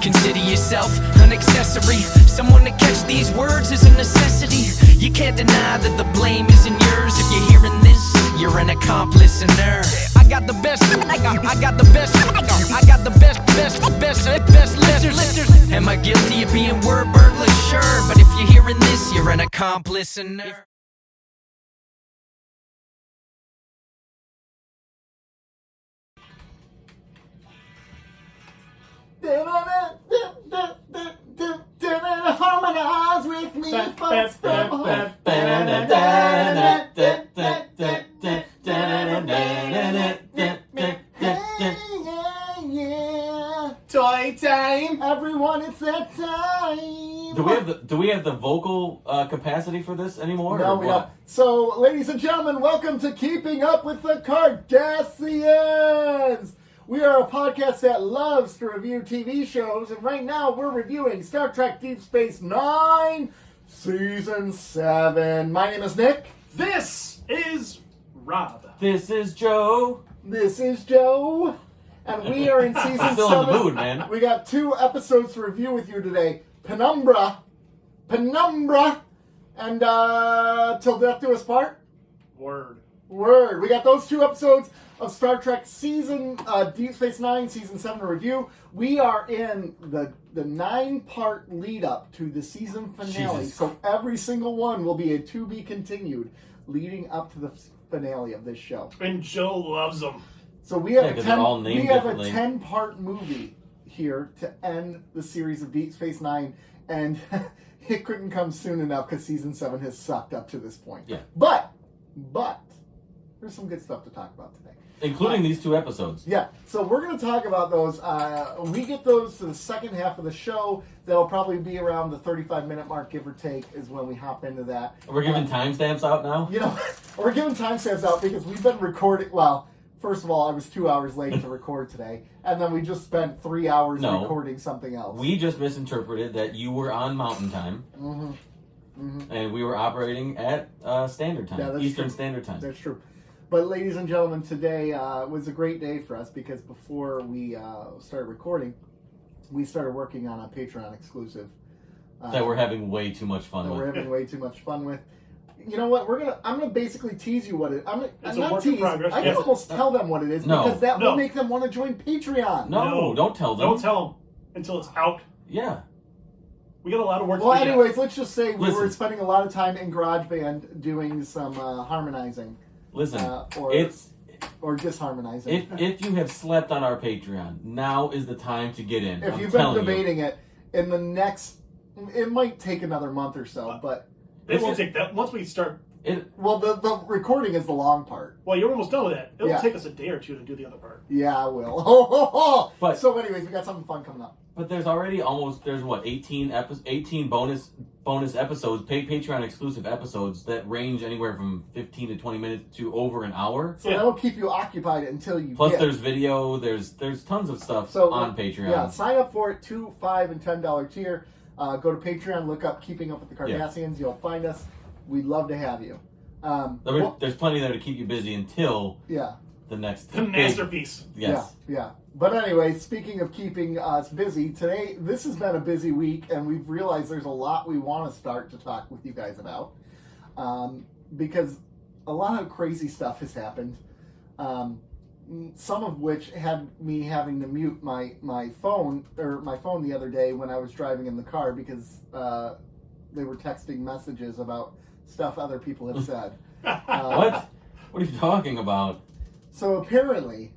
Consider yourself an accessory. Someone to catch these words is a necessity. You can't deny that the blame isn't yours. If you're hearing this, you're an accomplice in her. I got the best, I got the best, I got the best listeners. Am I guilty of being word burglar? Sure, but if you're hearing this, you're an accomplice in her. Harmonize with me, folks. Toy time, everyone! It's that time. Do we have the vocal capacity for this anymore? No, we don't. So, ladies and gentlemen, welcome to Keeping Up with the Cardassians. We are a podcast that loves to review TV shows, and right now we're reviewing Star Trek Deep Space Nine, Season 7. My name is Nick. This is Rob. This is Joe. This is Joe. And we are in Season 7. Still in the mood, man. We got 2 episodes to review with you today. Penumbra, and Til Death Do Us Part. Word. We got those 2 episodes of Star Trek Deep Space Nine, Season 7 review. We are in the 9-part lead up to the season finale. Jesus. So every single one will be a to be continued leading up to the finale of this show. And Joe loves them. So we have they're all named differently. a 10-part movie here to end the series of Deep Space Nine, and it couldn't come soon enough because Season 7 has sucked up to this point. Yeah. But there's some good stuff to talk about today. Including these 2 episodes. Yeah, so we're going to talk about those. We get those to the second half of the show. That'll probably be around the 35-minute mark, give or take, is when we hop into that. We're giving timestamps out now? You know, we're giving timestamps out because we've been recording. Well, first of all, I was 2 hours late to record today, and then we just spent 3 hours recording something else. We just misinterpreted that you were on Mountain Time, and we were operating at Standard Time, Yeah, that's Eastern true. Standard Time. That's true. But ladies and gentlemen, today was a great day for us because before we started recording, we started working on a Patreon exclusive. That we're having way too much fun that with. we're having way too much fun with. You know what? I'm gonna basically tease you what it. It's a not work in tease. progress. I can almost tell them what it is No. because that No. will make them want to join Patreon. No, don't tell them. Don't tell them until it's out. Yeah. We got a lot of work Well, to do. anyways, let's just say we were Listen. spending a lot of time in GarageBand doing some harmonizing. Listen, Or disharmonizing. if you have slept on our Patreon, now is the time to get in. If I'm you've been telling debating it, in the next, it might take another month or so, but It won't take that. Once we start, you. the recording is the long part. well, you're almost done with that. It'll Yeah. take us a day or 2 to do the other part. Yeah, I will. But- so, anyways, we got something fun coming up. But there's already there's 18 bonus episodes, Patreon exclusive episodes that range anywhere from 15 to 20 minutes to over an hour. So that'll keep you occupied until you Plus get. there's video, there's tons of stuff on Patreon. Yeah, sign up for it, $2, $5, and $10 tier. Go to Patreon, look up Keeping Up with the Cardassians. You'll find us. We'd love to have you. There's plenty there to keep you busy until the next The masterpiece. Yes. Yeah. But anyway, speaking of keeping us busy, today, this has been a busy week, and we've realized there's a lot we want to start to talk with you guys about. Because a lot of crazy stuff has happened. Some of which had me having to mute my phone the other day when I was driving in the car because they were texting messages about stuff other people have said. What? What are you talking about? So apparently,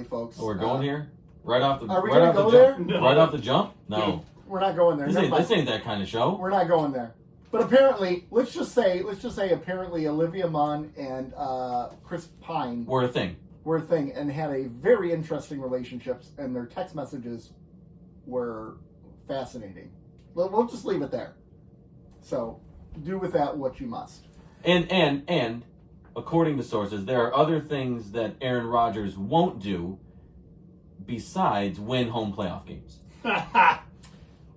folks. Oh, we're going here? Right off the Are we right gonna off go the jump? there? No. Right off the jump? No. We're not going there. Never mind. This ain't that kind of show. We're not going there. But apparently, let's just say apparently Olivia Munn and Chris Pine We're a thing. were a thing and had a very interesting relationships, and their text messages were fascinating. We'll just leave it there. So, do with that what you must. And according to sources, there are other things that Aaron Rodgers won't do besides win home playoff games.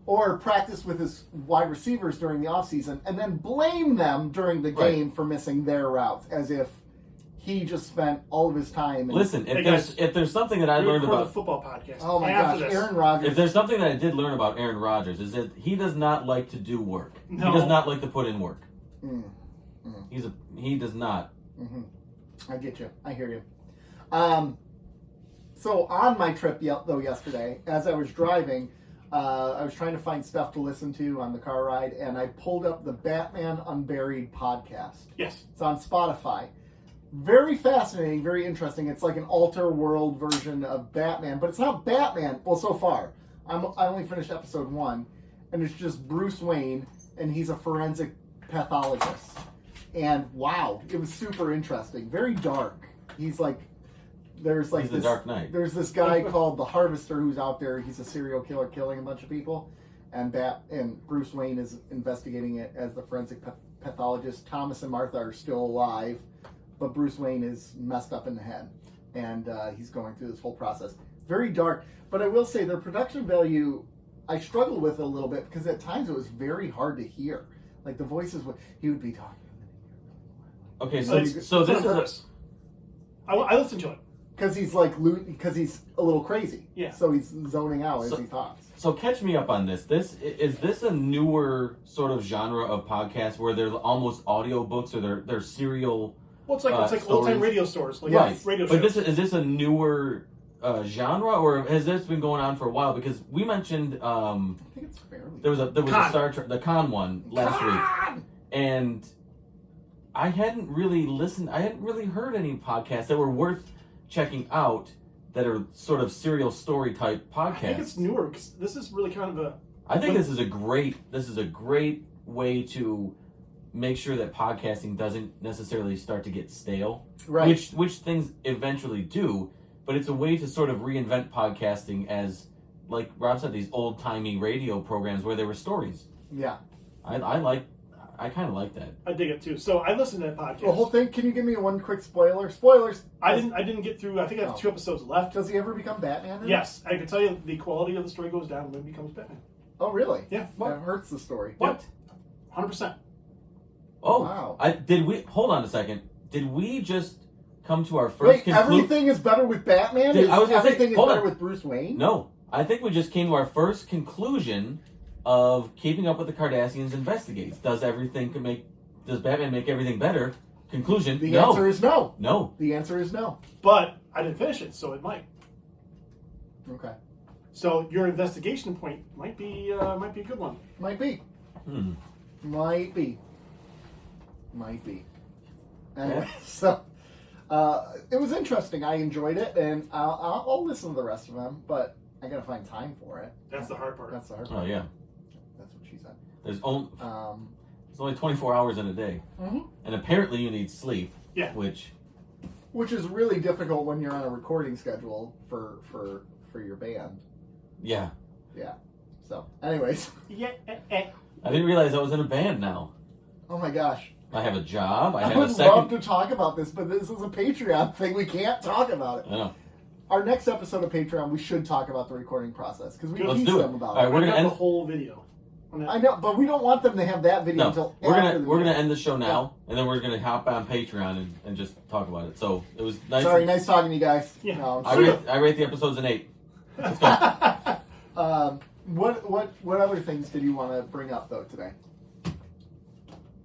Or practice with his wide receivers during the offseason and then blame them during the game for missing their routes, as if he just spent all of his time. Listen, Hey, guys, if there's something that I We learned record about the football podcast. Oh my after gosh, this. Aaron Rodgers. if there's something that I did learn about Aaron Rodgers is that he does not like to do work. No. He does not like to put in work. Mm, He does not. I get you. I hear you. So on my trip yesterday, as I was driving, I was trying to find stuff to listen to on the car ride, and I pulled up the Batman Unburied podcast. Yes. It's on Spotify. Very fascinating, very interesting. It's like an alter world version of Batman, but it's not Batman. Well, so far, I only finished episode 1, and it's just Bruce Wayne, and he's a forensic pathologist. And wow, it was super interesting. Very dark. He's like, there's like He's the this Dark Knight. There's this guy called the Harvester who's out there. He's a serial killer killing a bunch of people, and Bruce Wayne is investigating it as the forensic pathologist. Thomas and Martha are still alive, but Bruce Wayne is messed up in the head, and he's going through this whole process. Very dark, but I will say their production value I struggled with a little bit because at times it was very hard to hear. Like the voices, he would be talking. Okay, So so this is purpose. I listened to it. Because he's because he's a little crazy. Yeah. So he's zoning out as he talks. So catch me up on this. Is this a newer sort of genre of podcast where they're almost audiobooks or they're serial? Well, it's like old time stories? radio stores, like Right. radio But shows. is this a newer genre, or has this been going on for a while? Because we mentioned I think it's fairly. there was a Con. Star Trek, the Con one last week, and I hadn't really listened. I hadn't really heard any podcasts that were worth checking out that are sort of serial story type podcasts. I think it's newer because this is really kind of a. I think this is a great way to make sure that podcasting doesn't necessarily start to get stale. Right. Which things eventually do, but it's a way to sort of reinvent podcasting as, like Rob said, these old timey radio programs where there were stories. Yeah. I kind of like that. I dig it too. So I listened to that podcast. The whole thing. Can you give me one quick spoiler? Spoilers. I didn't get through. I think I have Oh. 2 episodes left. Does he ever become Batman? in it? Yes, I can tell you the quality of the story goes down when he becomes Batman. Oh, really? Yeah. That hurts the story. What? 100%. Oh, Wow. Hold on a second. Did we just come to our first Wait, conclusion? everything is better with Batman? I was gonna say, Everything is hold better on. with Bruce Wayne? No, I think we just came to our first conclusion of Keeping Up with the Cardassians investigates. Does Batman make everything better? Conclusion: The no. answer is no. No. The answer is no. But I didn't finish it, so it might. Okay. So your investigation point might be a good one. Might be. Might be. Anyway, so it was interesting. I enjoyed it, and I'll listen to the rest of them, but I gotta find time for it. That's the hard part. That's the hard part. Oh yeah. That's what she said. There's only 24 hours in a day, and apparently you need sleep. Yeah. Which is really difficult when you're on a recording schedule for your band. Yeah. Yeah. So, anyways. Yeah. I didn't realize I was in a band now. Oh my gosh. I have a job. I I have would a second. love to talk about this, but this is a Patreon thing. We can't talk about it. I know. Our next episode of Patreon, we should talk about the recording process because we Let's teach do it. them about All right, it. we're I gonna got end. the whole video. I know, but we don't want them to have that video No, until we're after the gonna video. end the show now, and then we're gonna hop on Patreon and just talk about it. So it was nice. Sorry, nice talking to you guys. Yeah. No, I'm I rate the episodes an 8. Let's go. What other things did you want to bring up though today?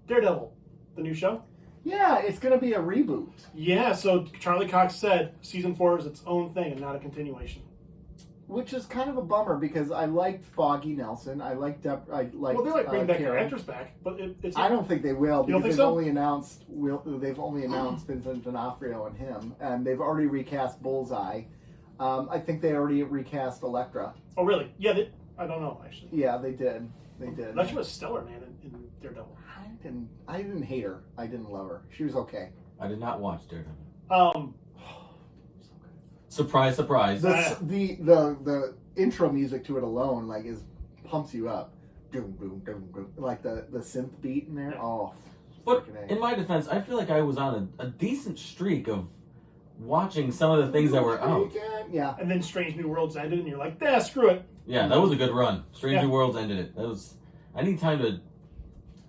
Daredevil, the new show. Yeah, it's going to be a reboot. Yeah. So Charlie Cox said season 4 is its own thing and not a continuation. Which is kind of a bummer because I liked Foggy Nelson. I liked Well, they might bring back the Karen. actors back, but it's. I don't think they will You don't because think so? they've only announced Vincent D'Onofrio and him, and they've already recast Bullseye. I think they already recast Elektra. Oh really? Yeah. I don't know actually. Yeah, they did. They did. That she was stellar, man, in Daredevil. I didn't hate her. I didn't love her. She was okay. I did not watch Daredevil. Surprise, surprise. The intro music to it alone pumps you up. Doom, boom, doom, boom. Like the synth beat in there. Yeah. Oh, But freaking A. in my defense, I feel like I was on a decent streak of watching some of the things that were out. Yeah. And then Strange New Worlds ended, and you're like, screw it. Yeah, that was a good run. Strange Yeah. New Worlds ended it. I need time to.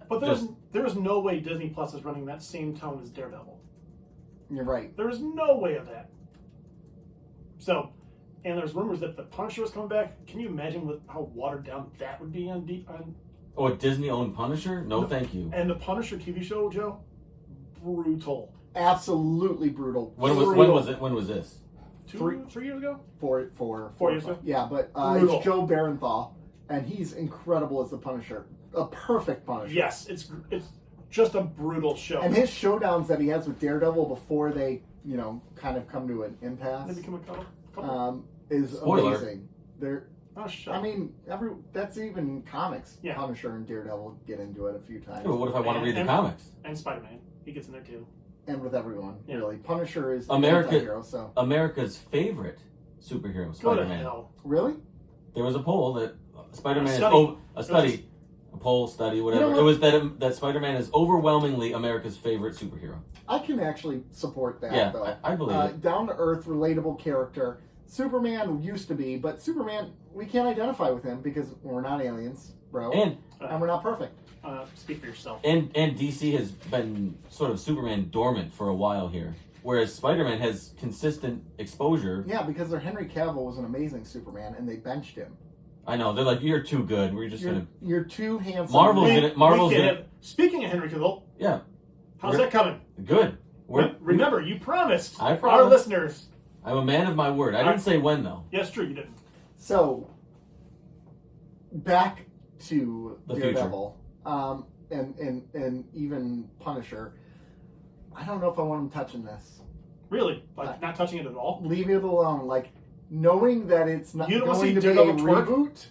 But there is no way Disney Plus is running that same tone as Daredevil. You're right. There is no way of that. So, and there's rumors that the Punisher was coming back. Can you imagine how watered down that would be on Oh, a Disney-owned Punisher? No, thank you. And the Punisher TV show, Joe, brutal. Absolutely brutal. When was it? When was this? 3 years ago? 4 years ago? Yeah, but Brutal. it's Joe Barenthal, and he's incredible as the Punisher. A perfect Punisher. Yes, it's just a brutal show. And his showdowns that he has with Daredevil before they, kind of come to an impasse, They become a couple. is Spoiler. amazing. They're, Oh, shut I up. mean, that's even comics. Yeah. Punisher and Daredevil get into it a few times. Yeah, but what if I want to read the And- comics? And Spider-Man. He gets in there too. And with everyone, Yeah. really. Punisher is the America- anti-hero, so. America's favorite superhero, Go to Spider-Man. hell. Really? There was a poll that Spider-Man A is study. a study, a poll study, whatever. You know It was that Spider-Man is overwhelmingly America's favorite superhero. I can actually support that, Yeah, though. I believe it. Down-to-earth, relatable character. Superman used to be, but Superman, we can't identify with him because we're not aliens, bro. And we're not perfect. Speak for yourself. and DC has been sort of Superman dormant for a while here, whereas Spider-Man has consistent exposure. Yeah, because their Henry Cavill was an amazing Superman, and they benched him. I know they're like, you're too good. We're just gonna You're too handsome. Marvel's gonna Speaking of Henry Cavill, yeah how's that coming? good. Remember, you promised I our promised. listeners. I'm a man of my word. I didn't say when though. Yes, true, you didn't. So, back to The Daredevil, and even Punisher. I don't know if I want him touching this. Really? Like, not touching it at all? Leave it alone. Like, knowing that it's not You don't going see to be a Daredevil twerk? reboot.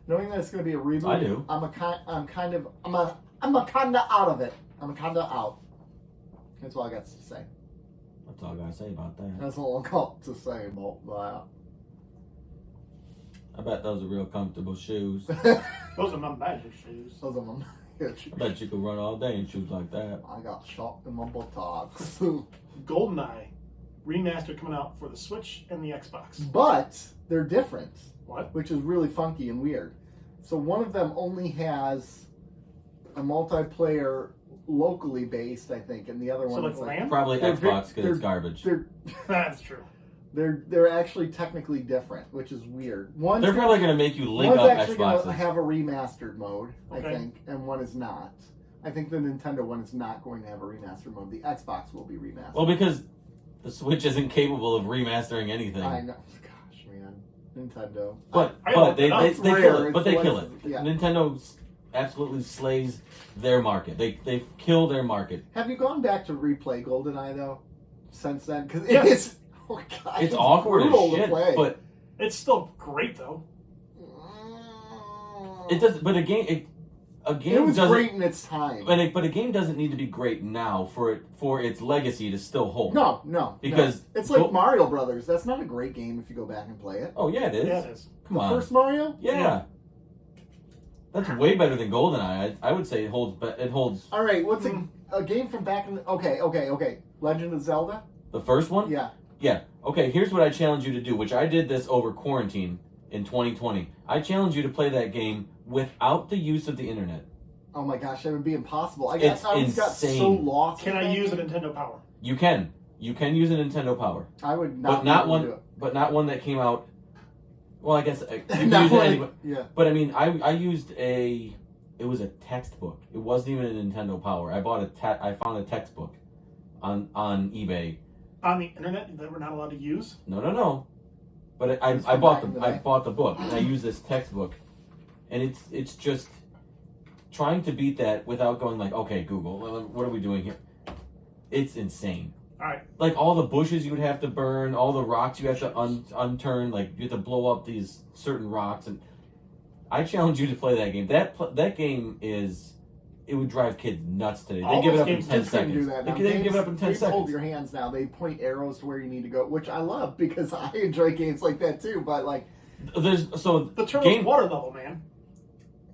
Knowing that it's going to be a reboot. I do. I'm kind of out of it. I'm kind of out. That's all I got to say. That's all I gotta say about that. That's all I got to say about that. I bet those are real comfortable shoes. Those are my magic shoes. Those are my I bet you could run all day in shoes like that. I got shot in my buttocks. GoldenEye remastered coming out for the Switch and the Xbox. But they're different, What? which is really funky and weird. So one of them only has a multiplayer locally based, I think, and the other So one like is like LAN? Probably They're Xbox because they're- it's garbage. That's true. they're actually technically different, which is weird. One's They're probably gonna make you link one's up actually going to Xboxes. have a remastered mode, I Okay. think, and one is not. I think the Nintendo one is not going to have a remastered mode. The Xbox will be remastered. Well, because the Switch isn't capable of remastering anything. I know. Gosh, man. Nintendo. But I but hope they that's kill rare. it. But they It's kill less- it. yeah. Nintendo absolutely slays their market. They kill their market. Have you gone back to replay GoldenEye, though, since then? Because Yes. it's... Oh, God, It's awkward brutal as to shit. play. But It's still great, though. it does. But a game It was doesn't. great in its time. But a game doesn't need to be great now for its legacy to still hold. No. Because no. It's like Go- Mario Brothers. That's not a great game if you go back and play it. Oh yeah, it is. Yeah, it is. Come The on. first Mario? Yeah. That's way better than GoldenEye. I would say it holds. It holds All right, what's a game from back in the... Okay. Legend of Zelda? the first one. Yeah. Yeah. Okay. Here's what I challenge you to do, which I did this over quarantine in 2020. I challenge you to play that game without the use of the internet. Oh my gosh, that would be impossible. I It's always got so insane. lost. Can with I that use a game. Nintendo Power? You can use a Nintendo Power, I would but not. not be able to do one. But not one that came out. Well, I guess you it. can Not use it one- anyway. Yeah. But I mean, I used a. It was a textbook. It wasn't even a Nintendo Power. I bought I found a textbook on eBay. On the internet that we're not allowed to use? No. But It's I from bought back in the I day. bought the book and I used this textbook, and it's just trying to beat that without going like, okay, Google, what are we doing here? It's insane. Alright. Like all the bushes you would have to burn, all the rocks you have to unturn, like you have to blow up these certain rocks, and I challenge you to play that game. That game is. It would drive kids nuts today. They All give it those up in games 10 Kids can seconds. do that now. They give it up in 10 Games hold seconds. your hands now. They point arrows to where you need to go, which I love because I enjoy games like that too. But like, There's so The turtle's game. water level, man.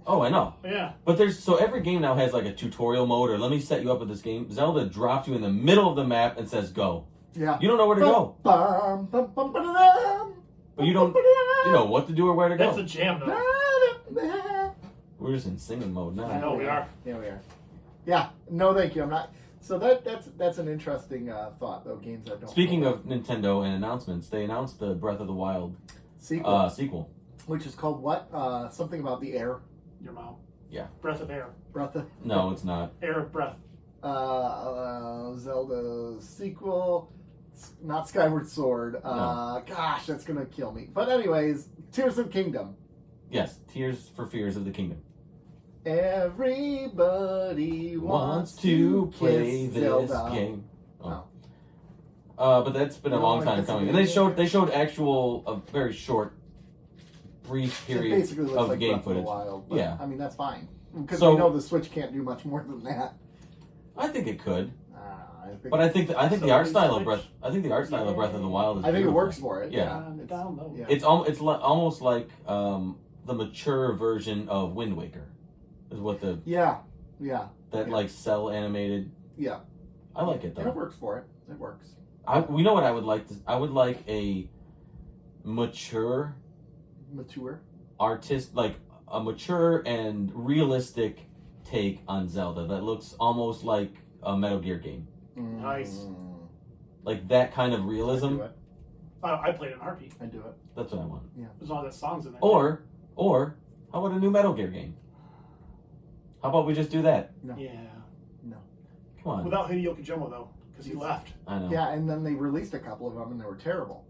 Oh, I know. Yeah. But every game now has like a tutorial mode or let me set you up with this game. Zelda drops you in the middle of the map and says go. yeah. You don't know where to go. Bum, bum, bum, ba-da-dum. But you don't know what to do or where to That's a go. jam, though. Ba-da-da. We're just in singing mode now. I know we are. Yeah, we are. Yeah, no, thank you. I'm not. So that's an interesting thought, though. Games that don't. Speaking of Nintendo and announcements, they announced the Breath of the Wild sequel. Which is called what? Something about the air. Your mom. Yeah. Breath of air. Breath of... No, it's not. Air of breath. Zelda sequel. Not Skyward Sword. No. Gosh, that's going to kill me. But anyways, Tears of the Kingdom. Yes, Tears for Fears of the Kingdom. Everybody wants to play kiss this Zelda. game. Oh. But that's been a You long don't wanna time kiss a coming. And video they showed a very short, brief It period basically looks of like game Breath footage. Of the Wild, but, Yeah. I mean, that's fine. Because So- we know the Switch can't do much more than that. I think it could, I think, but I think the So art is style of Switch- Breath. I think the art style of Breath of the Wild is. I think it beautiful. works for it. Yeah. It's- Down low. yeah. It's almost like the mature version of Wind Waker, is what that Yeah. like cell animated. Yeah. I like it And though. it works for it. It works. We know what I would like. I would like a mature Mature. artist, like a mature and realistic take on Zelda that looks almost like a Metal Gear game, Nice. like that kind of I realism. do it. I played it in a heartbeat. I do it. That's what I want. There's all that songs in there. Or how about a new Metal Gear game? How about we just do that? Yeah. Come on. Without Hideo Kojima though, because he left. I know. Yeah, and then they released a couple of them, and they were terrible.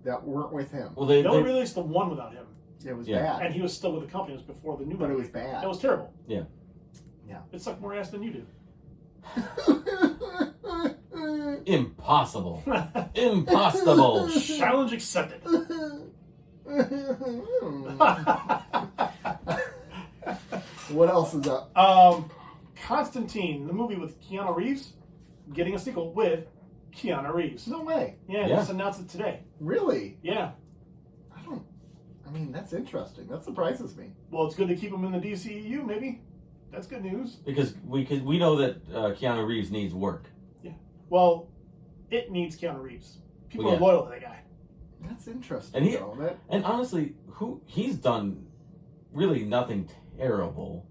That weren't with him. Well, They only released the one without him, It was Yeah. bad. and he was still with the company. It was before the new. But it movie. was bad. It was terrible. Yeah. It sucked more ass than you do. Impossible. Impossible. Challenge accepted. What else is up? Constantine, the movie with Keanu Reeves, getting a sequel with Keanu Reeves. No way. Yeah, Yeah. just announced it today. Really? Yeah. I mean, that's interesting. That surprises me. Well, it's good to keep him in the DCEU, maybe. That's good news. Because we know that Keanu Reeves needs work. Well, it needs Keanu Reeves. People Well, yeah. are loyal to that guy. That's interesting. And he- though. And honestly, he's done really nothing terrible.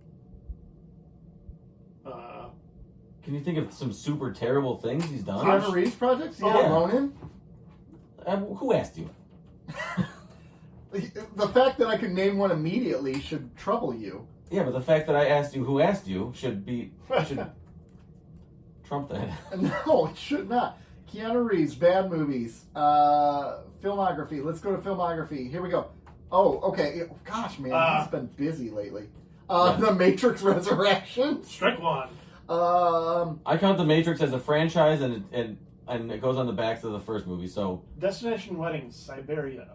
Can you think of some super terrible things he's done? Keanu Reeves projects? Yeah, Yeah. Ronin? Who asked you? The fact that I could name one immediately should trouble you. Yeah, but the fact that I asked you who asked you should trump that. No, it should not. Keanu Reeves, bad movies. Filmography. Let's go to filmography. Here we go. Oh, okay. Gosh, man, he's been busy lately. The Matrix Resurrection. Strike one. I count The Matrix as a franchise, and it goes on the backs of the first movie. So Destination Wedding, Siberia.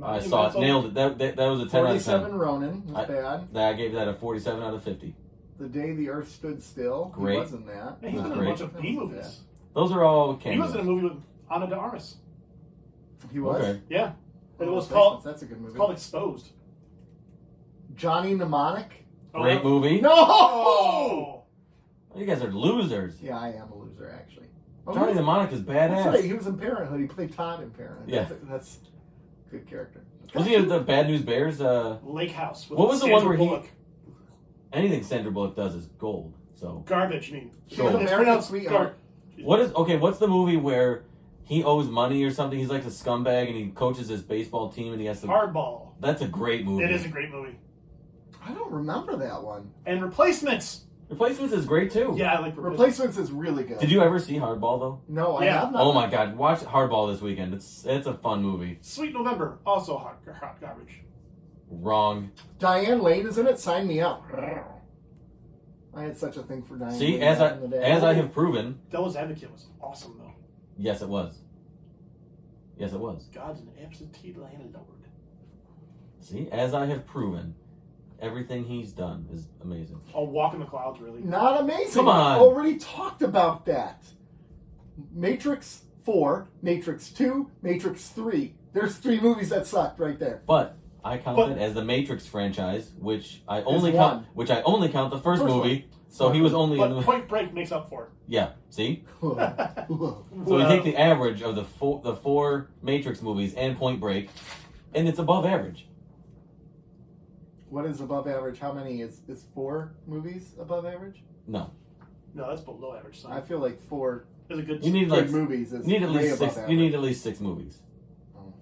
I saw it, nailed it. That was a 10 out of 10. 47 Ronin. That's bad. I gave that a 47 out of 50. The Day the Earth Stood Still. Great. He was in that. Man, he's been in a Great. bunch of B movies. Those are all He cameos. was in a movie with Ana de Armas. He was. Okay. Yeah. And it was Replacements, called That's a good movie. it's called Exposed. Johnny Mnemonic. Great movie. No. Oh! You guys are losers. Yeah, I am a loser actually. Oh, Johnny he was- Mnemonic is That's badass. right. He was in Parenthood. He played Todd in Parenthood. Yeah. That's a good character. Was he the Bad News Bears? Lake House. With What was the one Sandra where Bullock. anything Sandra Bullock does is gold. So Garbage, I mean. She was It's American pronounced Sweetheart. what's the movie where he owes money or something? He's like a scumbag and he coaches his baseball team and he has to. Hardball. That's a great movie. It is a great movie. I don't remember that one. And Replacements. Replacements is great too. Yeah, I like Replacements is really good. Did you ever see Hardball though? No, I Yeah. have not. Oh my God! Watch Hardball this weekend. It's a fun movie. Sweet November. Also hot garbage. Wrong. Diane Lane is in it. Sign me up. I had such a thing for Diane See, Lane as back in the day. I have proven, Devil's Advocate was awesome, though. yes, it was. Yes, it was. God's an absentee landlord. See, as I have proven, everything he's done is amazing. Oh, Walk in the Clouds, really. Not amazing. Come on. I already talked about that. Matrix 4, Matrix 2, Matrix 3. There's 3 movies that sucked right there. But I count it as the Matrix franchise, which I only one. count the first First movie. So he was only in But the Point Break makes up for it. yeah. See, Whoa. so Well, you take the average of the four Matrix movies and Point Break, and it's above average. What is above average? How many is 4 movies above average? No, No, that's below average. I feel like 4 It's a good. You need good like movies is you need at way least above 6. average. You need at least 6 movies. Oh,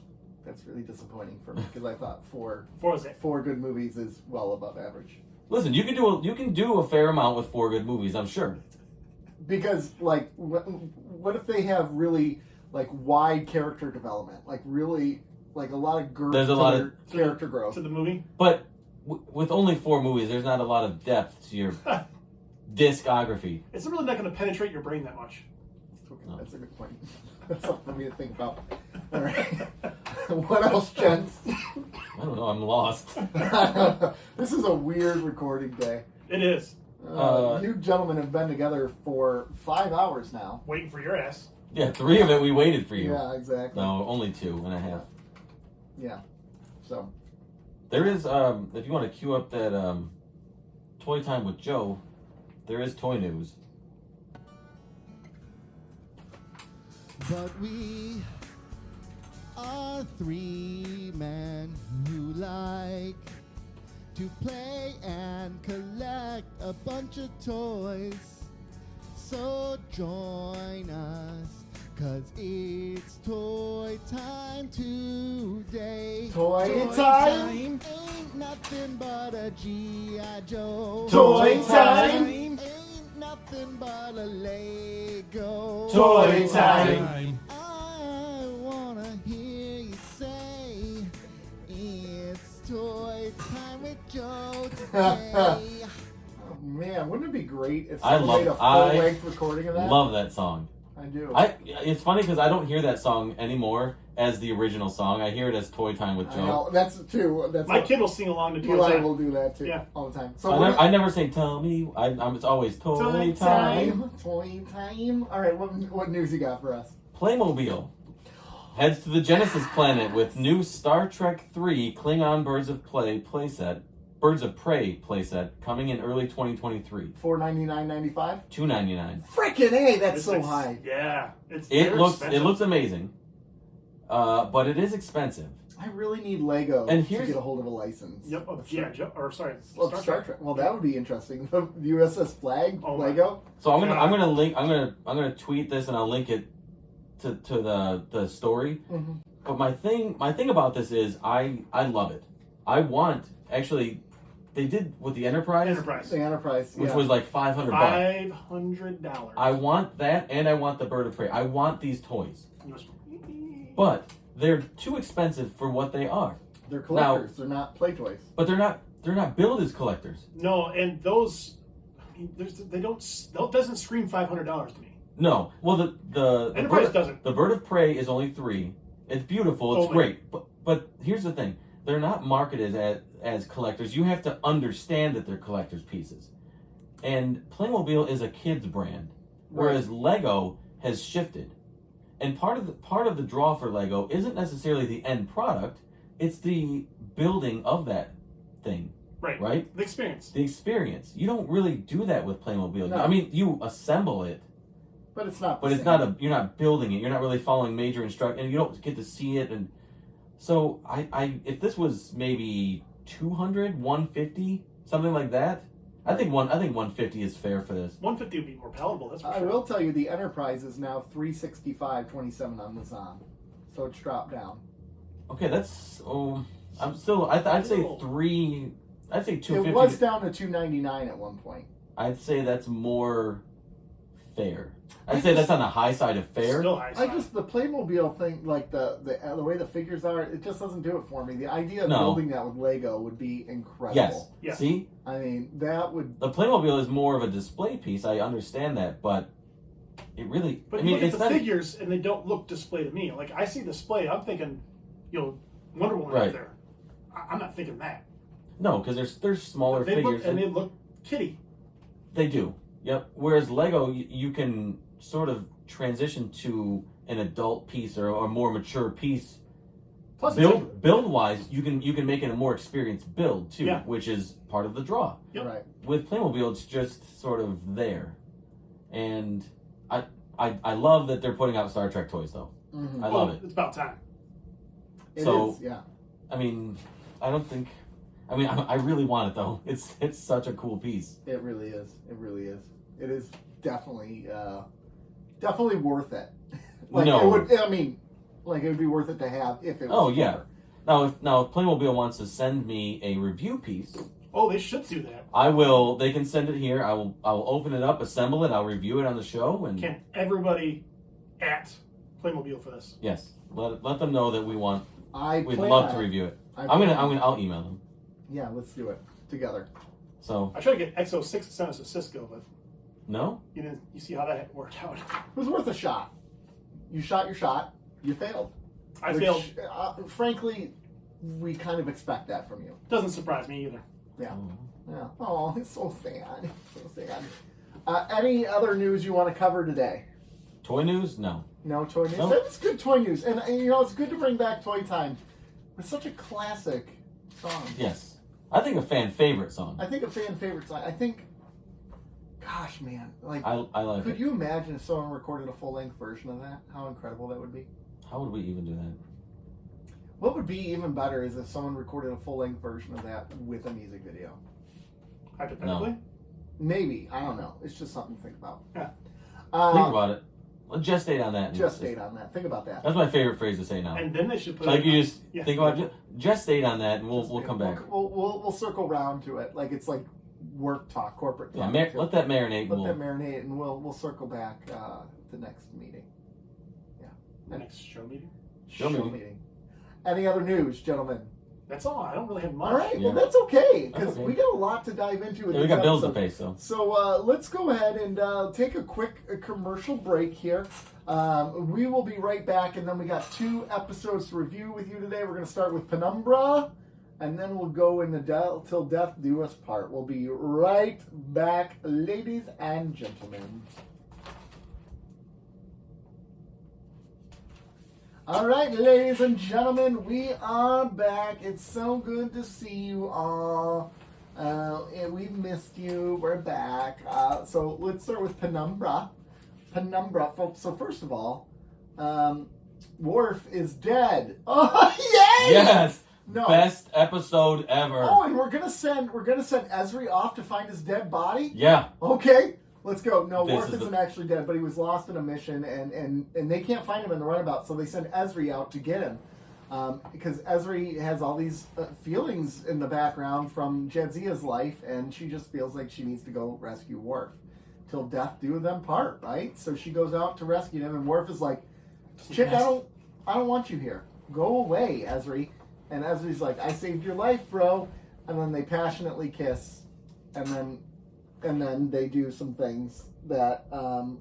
that's really disappointing for me because I thought 4 is it? 4 good movies is well above average. Listen, you can do a fair amount with 4 good movies, I'm sure. Because like, what if they have really like wide character development, like really like a lot of There's a lot of character growth To the movie. But with only 4 movies, there's not a lot of depth to your discography. It's really not going to penetrate your brain that much. Okay, that's a good point. That's something for me to think about. All right. What else, gents? I don't know. I'm lost. This is a weird recording day. It is. You gentlemen have been together for 5 hours now. Waiting for your ass. Yeah, 3 of it we waited for you. Yeah, exactly. No, only 2.5. Yeah. So. There is, if you want to queue up that Toy Time with Joe, there is toy news. But we are 3 men who like to play and collect a bunch of toys. So join us, 'cause it's toy time today. Toy time? Ain't nothing but a G.I. Joe. Toy time? Ain't nothing but a Lego. Toy time. I wanna hear you say it's toy time with Joe today. Oh, man, wouldn't it be great if I someone made a love- full-length recording of that? Love that song. I do. It's funny because I don't hear that song anymore as the original song. I hear it as Toy Time with I Joe. know, that's too. That's My kid will sing along to Toy Eli Time. will do that too. Yeah. All the time. So I never say tell me. It's always Toy Time. Toy time. All right. What news you got for us? Playmobil heads to the Genesis planet with new Star Trek III Klingon Birds of Prey playset coming in early 2023. $499.95. $299. Freaking A! That's It's so high. Yeah. It they're looks expensive. amazing, but it is expensive. I really need Lego And to here's- get a hold of a license. Yep. Oh, yeah. Sorry. Well, Star Trek. Well, that would be interesting. The USS Flag Oh, my. Lego. So I'm gonna tweet this and I'll link it to the story. Mm-hmm. But my thing about this is I love it. I want they did with the Enterprise, The Enterprise. which yeah. was like $500. $500. I want that, and I want the Bird of Prey. I want these toys, but they're too expensive for what they are. They're collectors. They're not play toys. But they're not billed as collectors. No, and those, that doesn't scream $500 to me. No, well the Enterprise bird, doesn't. The Bird of Prey is only $3. It's beautiful. It's Oh, my. great. But here's the thing: they're not marketed as collectors. You have to understand that they're collectors' pieces. And Playmobil is a kids brand, whereas Lego has shifted. And part of the draw for Lego isn't necessarily the end product; it's the building of that thing. Right? The experience. The experience. You don't really do that with Playmobil. No. I mean, you assemble it. But it's not. But it's not you're not building it. You're not really following major instructions, and you don't get to see it. And so I if this was maybe 200, 150, something like that, I think 150 is fair for this. 150 would be more palatable. That's for I sure. will tell you, the Enterprise is now $365.27 on Amazon, so it's dropped down. Okay, that's I'm still I'd say I'd say 250. It was down to $299 at one point. I'd say that's more fair. I'd say that's on the high side of fair. Still high I side. just the Playmobil thing, like the way the figures are, it just doesn't do it for me. The idea of No. building that with Lego would be incredible. Yes. Yeah. See, I mean, that would. the Playmobil is more of a display piece. I understand that, but it really. But I you mean, look at it's the not. figures and they don't look display to me. Like I see display, I'm thinking, Wonder Woman Right. right there. I'm not thinking that. No, because there's smaller They figures. look, and they look kitty. They do. Yep. Whereas Lego, you can sort of transition to an adult piece or a more mature piece. Plus, Build wise, you can make it a more experienced build too, Yeah. which is part of the draw. Yep. Right. With Playmobil, it's just sort of there, and I love that they're putting out Star Trek toys though. Mhm. I love it. It's about time. It So- is, yeah. I mean, I really want it though. It's such a cool piece. It really is. It really is. It is definitely worth it. No. It would. I mean, like it would be worth it to have if it was. Oh, yeah. cheaper. Now, if Playmobil wants to send me a review piece, Oh, they should do that. I will. They can send it here. I will open it up, assemble it. I'll review it on the show, and Can everybody at Playmobil for this? yes, let them know that we'd We'd love to review it. I'll email them. Yeah, let's do it together. So I tried to get XO6 to send us to Cisco, but no, you see how that worked out. It was worth a shot. You shot your shot. You failed. I failed. Frankly, we kind of expect that from you. Doesn't surprise me either. Yeah. Yeah. Oh, it's so sad. So sad. Any other news you want to cover today? toy news. No. No toy news. Nope. That's good toy news, and it's good to bring back Toy Time. It's such a classic song. Yes, I think a fan favorite song. I think a fan favorite song. I think, gosh, man, like I like could it. you imagine if someone recorded a full length version of that? How incredible that would be. How would we even do that? What would be even better is if someone recorded a full length version of that with a music video. Hypothetically. No. Maybe, I don't know. It's just something to think about. Yeah. Think about it. Let's gestate on that. Gestate on that. Think about that. That's my favorite phrase to say now. And then they should put Like it you on- just yeah. think about gestate on that, and we'll come back. We'll circle round to it. Like it's like work talk, corporate Yeah, talk. let that marinate. Let and that marinate, and we'll circle back the next meeting. The next show meeting. Show meeting. Any other news, gentlemen? That's all. I don't really have much. All right. Yeah. Well, that's okay because That's okay. we got a lot to dive into. Yeah, we got bills to pay, so. So let's go ahead and take a quick commercial break here. We will be right back, and then we got 2 episodes to review with you today. We're going to start with Penumbra, and then we'll go into Til Death Do Us part. We'll be right back, ladies and gentlemen. All right, ladies and gentlemen, we are back. It's so good to see you all. And we've missed you. We're back. So let's start with Penumbra. Penumbra. So first of all, Worf is dead. Oh, yay! Yes. No. Best episode ever. Oh, and we're gonna send Ezri off to find his dead body. Yeah. Okay. Let's go. No, This Worf is isn't actually dead, but he was lost in a mission, and they can't find him in the runabout, so they send Ezri out to get him. Because Ezri has all these feelings in the background from Jadzia's life, and she just feels like she needs to go rescue Worf. Till death do them part, right? So she goes out to rescue him, and Worf is like, "Chick, I don't want you here. Go away, Ezri." And Ezri's like, "I saved your life, bro." And then they passionately kiss, and then they do some things that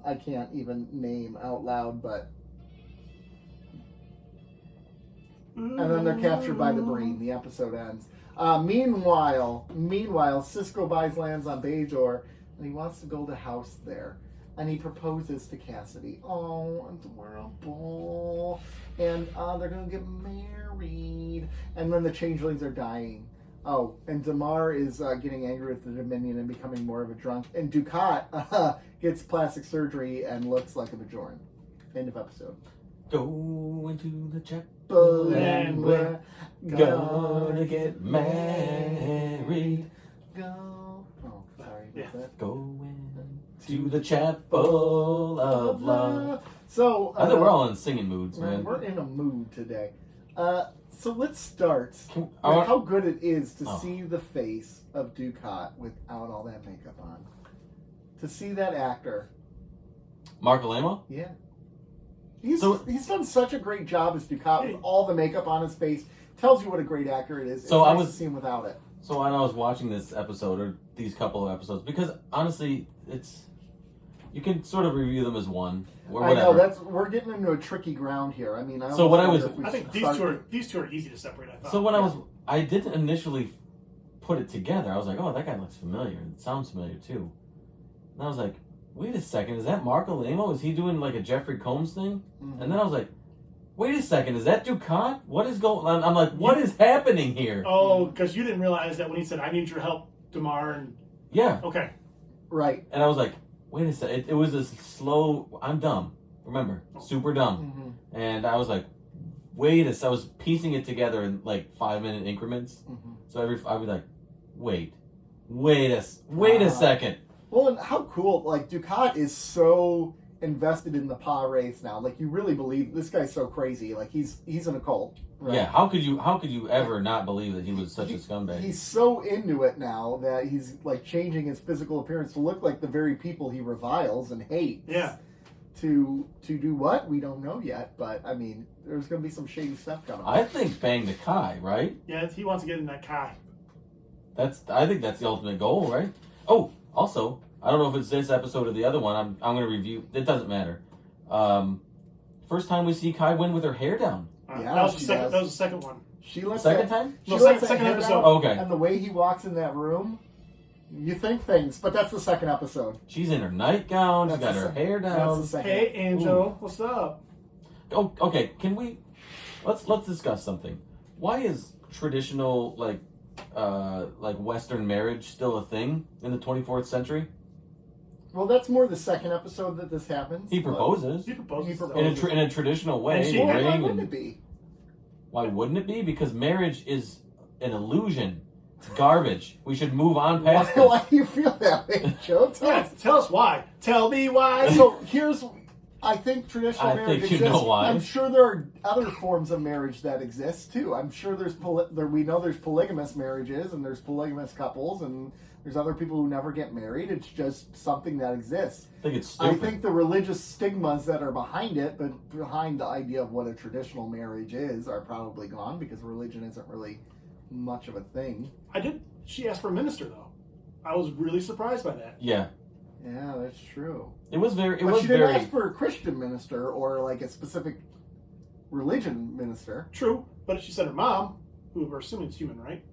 I can't even name out loud, but... And then they're captured by the Breen. The episode ends. Meanwhile, Cisco buys lands on Bajor, and he wants to build a house there. And he proposes to Cassidy. Oh, adorable. And they're going to get married. And then the changelings are dying. Oh, and Damar is getting angry with the Dominion and becoming more of a drunk. And Dukat gets plastic surgery and looks like a Bajoran. End of episode. Go into the chapel But and we're gonna get married. Go. Oh, sorry. Yeah. What's that? Go into the chapel of love. So I think we're all in singing moods, man. We're in a mood today. So let's start with I want- how good it is to Oh. see the face of Dukat without all that makeup on. To see that actor. Mark Alamo? Yeah. He's done such a great job as Dukat with Hey. all the makeup on his face. Tells you what a great actor it is. It's So I nice was- to see him without it. So when I was watching this episode, or these couple of episodes, because honestly, you can sort of review them as one, or I whatever. know we're getting into a tricky ground here. I mean, So what I almost was- wonder if we I think should these two are easy to separate. I thought. So when I didn't initially put it together, I was like, oh, that guy looks familiar. It sounds familiar too. And I was like, wait a second, is that Mark Alamo? Is he doing like a Jeffrey Combs thing? Mhm. And then I was like, wait a second, is that Dukat? What is going on? I'm like, what is happening here? Oh, because you didn't realize that when he said, "I need your help, Damar," and Yeah. okay, Right. And I was like, wait a second. It was a slow, I'm dumb. Remember, super dumb. Mm-hmm. And I was like, wait a second. I was piecing it together in like 5-minute increments. Mm-hmm. So I'd be like, wait a second. Well, and how cool, like, Ducat is so invested in the Pa race now. Like, you really believe this guy's so crazy. Like, he's in a cult. Right? Yeah, how could you ever not believe that he was such a scumbag? He's so into it now that he's, like, changing his physical appearance to look like the very people he reviles and hates. Yeah. To do what? We don't know yet, but, I mean, there's going to be some shady stuff coming. I think bang the Kai, right? Yeah, he wants to get in that Kai. I think that's the ultimate goal, right? Oh, also, I don't know if it's this episode or the other one. I'm going to review. It doesn't matter. First time we see Kai Wynn with her hair down. Yeah, that was she the does. second one. She lets Second time? She No, lets that second hair episode. down, Okay. And the way he walks in that room, you think things, but that's the second episode. She's in her nightgown. She's got That's her the- hair That's down. the second. Hey, Angel, what's up? Oh, okay. Can we? Let's discuss something. Why is traditional like Western marriage still a thing in the 24th century? Well, that's more the second episode that this happens. He proposes He proposes. He proposes. in a traditional way. And she- in a Well, ring why and- wouldn't it be? Why wouldn't it be? Because marriage is an illusion. It's garbage. We should move on Why, past why it. do you feel that way, Joe? Tell us why. Tell me why. So here's, I think traditional I marriage think you exists. know why. I'm sure there are other forms of marriage that exist too. I'm sure we know there's polygamous marriages and there's polygamous couples and there's other people who never get married. It's just something that exists. I think it's I stupid. think the religious stigmas that are behind it, but behind the idea of what a traditional marriage is, are probably gone because religion isn't really much of a thing. She asked for a minister, though. I was really surprised by that. Yeah, Yeah, that's true. it was very. It But was she didn't very. ask for a Christian minister or like a specific religion minister. True, but she said her mom, who we're assuming is human, right?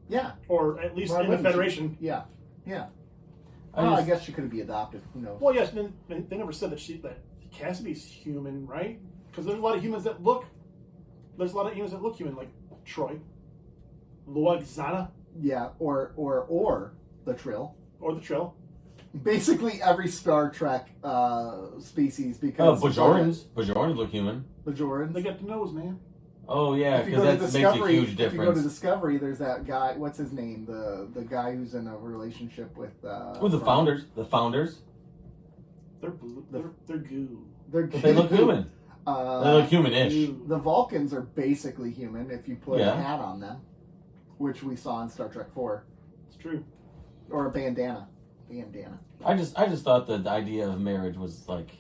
Yeah, Or at least Why in the wouldn't she? Federation. yeah. I Well, I just- guess she could be adopted. Who knows? Well, yes, they never said that Cassidy's human, right? Because there's a lot of humans that look. There's a lot of humans that look human, like Troy, Loaxana, Yeah, or the Trill. or the Trill. Basically, every Star Trek species Oh, because Bajorans look human. Bajorans. They get the nose, man. Oh yeah, If you because go to that makes a Discovery, huge if you go to difference. Discovery, there's that guy. What's his name? The guy who's in a relationship with. With the founders, They're blue. They're goo. They're but they look human. They look humanish. Goo. The Vulcans are basically human if you put Yeah. a hat on them, which we saw in Star Trek 4, It's true. or a bandana. I just thought the idea of marriage was like,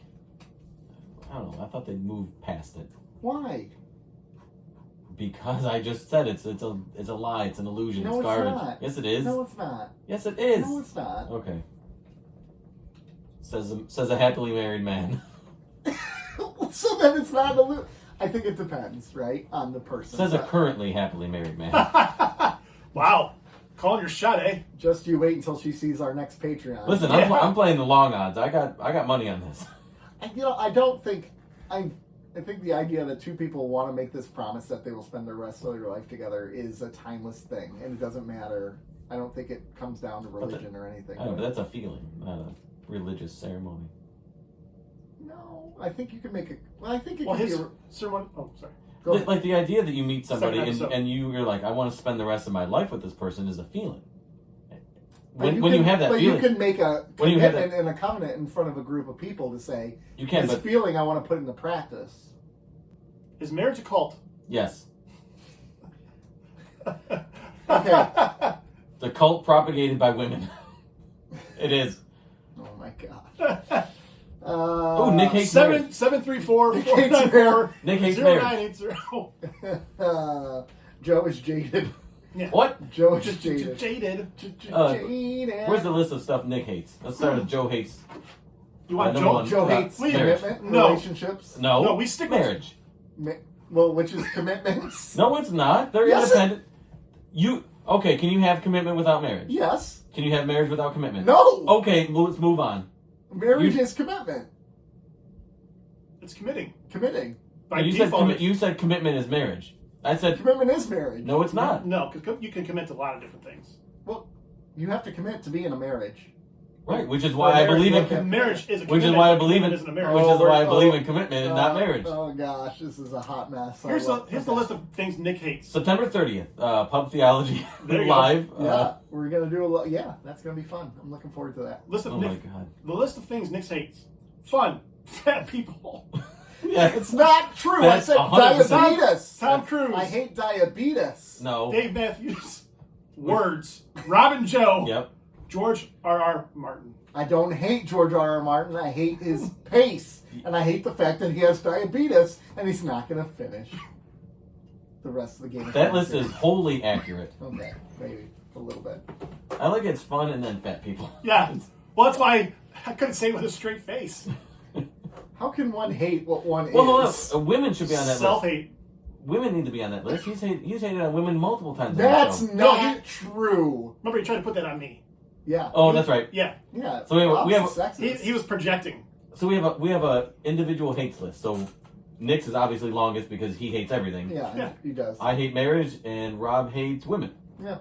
I don't know. I thought they'd move past it Why? because I just said it's a lie. It's an illusion. No, it's it's garbage. not. Yes, it is. No, it's not. Yes, it is. No, it's not. Okay. Says a happily married man. So then it's not a. I think it depends, right, on the person. Says a But currently happily married man. Wow. Calling your shot, eh? just you wait until she sees our next Patreon. Listen, Yeah. I'm playing the long odds. I got money on this. I don't think I think the idea that two people want to make this promise that they will spend the rest of their life together is a timeless thing, and it doesn't matter. I don't think it comes down to religion or anything. I know, but that's a feeling, not a religious ceremony. No, I think you can make it. Well, I think it Well, can be. his ceremony. Oh, sorry. Go ahead. Like the idea that you meet somebody Second episode. and you're like, I want to spend the rest of my life with this person is a feeling. But When you have that but feeling, you can make a When you have commitment and a covenant in front of a group of people to say, you can, this but feeling I want to put into practice. Is marriage a cult? yes, Okay. the cult propagated by women. It is. Oh my god. Oh, Nick hates marriage. 734-494. Nick hates marriage. 0980. Joe is jaded. What? Joe is jaded. Jaded. Jaded. Where's the list of stuff Nick hates? Let's start with Joe hates. You want number Joe? one. Joe hates Please. commitment, No. relationships. No, No, we stick with- marriage. Well, which is commitments. No, it's not. They're Yes, independent. Okay? Can you have commitment without marriage? Yes. Can you have marriage without commitment? No. Okay, let's move on. Marriage You- is commitment. It's committing. Committing. By You said default, you said commitment is marriage. I said Commitment is marriage. no, it's not. No, because you can commit to a lot of different things. Well, you have to commit to be in a marriage. Right, which is why I believe in marriage is a which is commitment, why I but believe in commitment isn't a marriage. which is why I believe in commitment and not marriage. Oh gosh, this is a hot mess. Here's the list of things Nick hates. September 30th, Pub Theology There you live. Yeah, we're gonna do a lot. Yeah, that's gonna be fun. I'm looking forward to that. List of Oh my Nick, god. the list of things Nick hates. Fun, fat people. Yeah, It's not true. That's I said 100%. diabetes. Tom Cruise. I hate diabetes. no. Dave Matthews. Words. Robin Joe. Yep. George R.R. Martin. I don't hate George R.R. Martin. I hate his pace, and I hate the fact that he has diabetes and he's not gonna finish the rest of the game. That list is wholly accurate. Okay, maybe a little bit. I like it's fun and then fat people. Yeah. Well, that's why I couldn't say it with a straight face. How can one hate what one Well, hold is? on. Women should be on that list. Self-hate. Women need to be on that list. He's hated on women multiple times. on the That's show. not true. Remember, he tried to put that on me. Yeah. Oh, that's right. Yeah. Yeah. So we have- sexist. He was projecting. So we have a individual hates list. So Nick's is obviously longest because he hates everything. Yeah, he does. I hate marriage and Rob hates women. Yeah.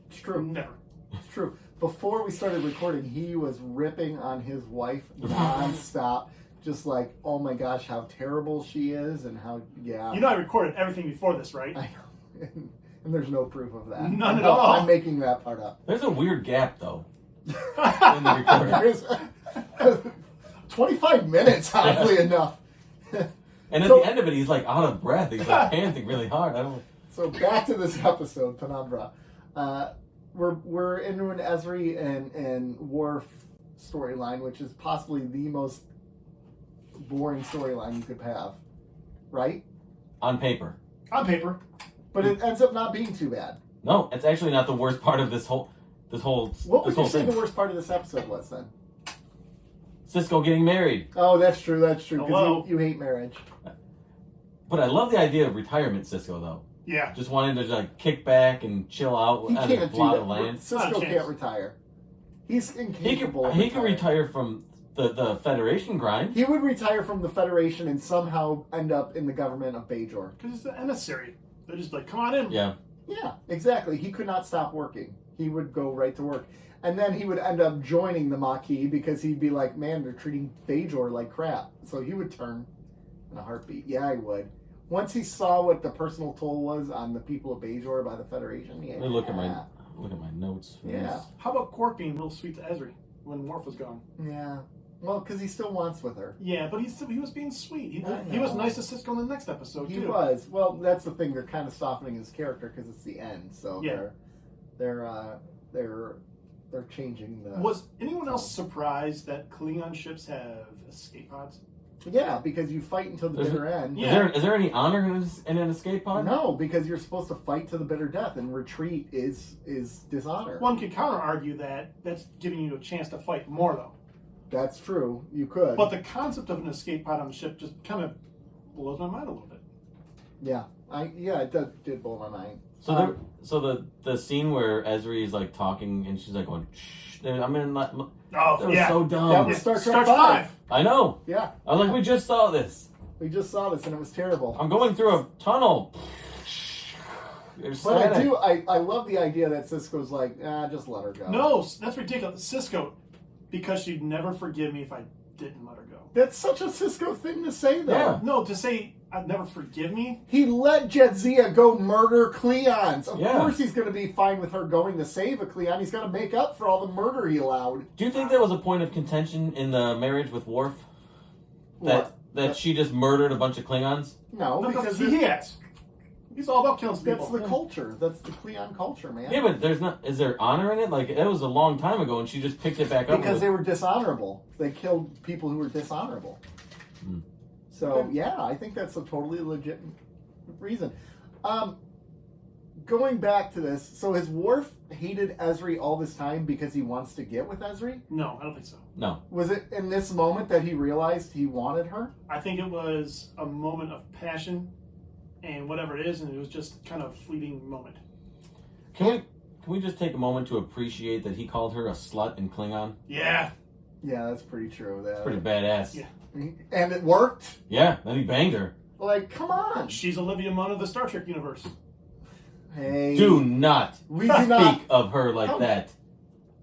It's true. Never. It's true. Before we started recording, he was ripping on his wife nonstop. Just like, oh my gosh, how terrible she is, and how, yeah. You know I recorded everything before this, right? I know. And there's no proof of that. None at all. I'm making that part up. There's a weird gap though in the recording. There's 25 minutes, oddly enough. And at So- the end of it, he's like out of breath. He's like panting really hard. I don't. So back to this episode, Penumbra. We're into an Ezri and Worf storyline, which is possibly the most boring storyline you could have, right? On paper. On paper. But it ends up not being too bad. No, it's actually not the worst part of this whole What would you say thing. the worst part of this episode was then? Cisco getting married. Oh, that's true. That's true. Hello? Because you hate marriage. But I love the idea of retirement Cisco though. Yeah. Just wanting to like kick back and chill out He on a can't do plot that. of land. Not Cisco a chance. can't retire. He's incapable of He can retiring. retire from the Federation grind. He would retire from the Federation and somehow end up in the government of Bajor. Because it's an emissary. They're just like, come on in. Yeah. Yeah, exactly. He could not stop working. He would go right to work. And then he would end up joining the Maquis because he'd be like, man, they're treating Bajor like crap. So he would turn in a heartbeat. Yeah, he would. Once he saw what the personal toll was on the people of Bajor by the Federation, yeah. Let me look at my notes. for Yeah. this. How about Quark being real sweet to Ezri when Worf was gone? Yeah. Well, because he still wants with her. Yeah, but he was being sweet. I He was know. nice to Cisco in the next episode, He too. was. Well, that's the thing. They're kind of softening his character because it's the end. So Yeah. they're changing the. Was anyone else surprised that Klingon ships have escape pods? Yeah, because you fight until the There's bitter end. Yeah. Is there any honor in an escape pod? No, because you're supposed to fight to the bitter death, and retreat is dishonor. One could counter argue that that's giving you a chance to fight more, though. That's true. You could. But the concept of an escape pod on the ship just kind of blows my mind a little bit. yeah, it did blow my mind. So the scene where Ezri is like talking and she's like going, shh. I'm in. That Oh, was yeah. so dumb. That was Star Trek 5. I know. Yeah, I was like, we just saw this. we just saw this, and it was terrible. I'm going through a tunnel. There's But I static. do. I love the idea that Cisco's like, just let her go. No, that's ridiculous. Cisco, because she'd never forgive me if I didn't let her go. That's such a Cisco thing to say, though. Yeah. No, to say I'd never forgive me? He let Jadzia go murder Cleons. Of Yeah. course he's going to be fine with her going to save a Cleon. He's got to make up for all the murder he allowed. Do you think there was a point of contention in the marriage with Worf? What? That she just murdered a bunch of Klingons? No, No, because he has. He's all about killing some that's people. the culture. That's the Cleon culture, man. Yeah, but there's not. Is there honor in it? Like that was a long time ago, and she just picked it back up. Because they were dishonorable. They killed people who were dishonorable. Hmm. So, yeah, I think that's a totally legit reason. Going back to this, so has Worf hated Ezri all this time because he wants to get with Ezri? No, I don't think so. No. Was it in this moment that he realized he wanted her? I think it was a moment of passion and whatever it is, and it was just kind of a fleeting moment. Can we just take a moment to appreciate that he called her a slut in Klingon? Yeah. Yeah, that's pretty true. It's pretty badass. Yeah. And it worked? Yeah, then he banged her. Like, come on. She's Olivia Munn of the Star Trek universe. Hey. Do not We do not. speak of her like How- that.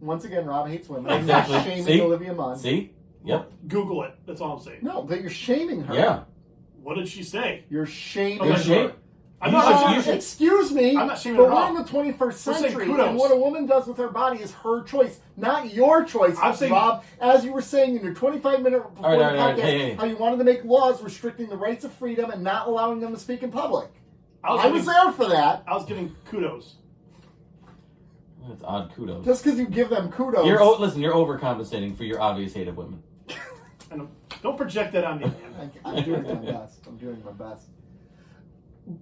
Once again, Rob hates women. Exactly. He's shaming See? Olivia Munn. See? Yep. Google it. That's all I'm saying. No, but you're shaming her. Yeah. What did she say? You're shaming Okay, her. shame- I'm You not. should- Excuse me, I'm not shaming but her we're at in all. the 21st We're saying century, kudos. and what a woman does with her body is her choice, not your choice, I'm saying- Rob. As you were saying in your 25-minute before All right, the all right, podcast, hey. how you wanted to make laws restricting the rights of freedom and not allowing them to speak in public. I was giving- there for that. I was giving kudos. That's odd kudos. Just because you give them kudos. Listen, you're overcompensating for your obvious hate of women. And don't project that on me, man. I'm doing my best. I'm doing my best.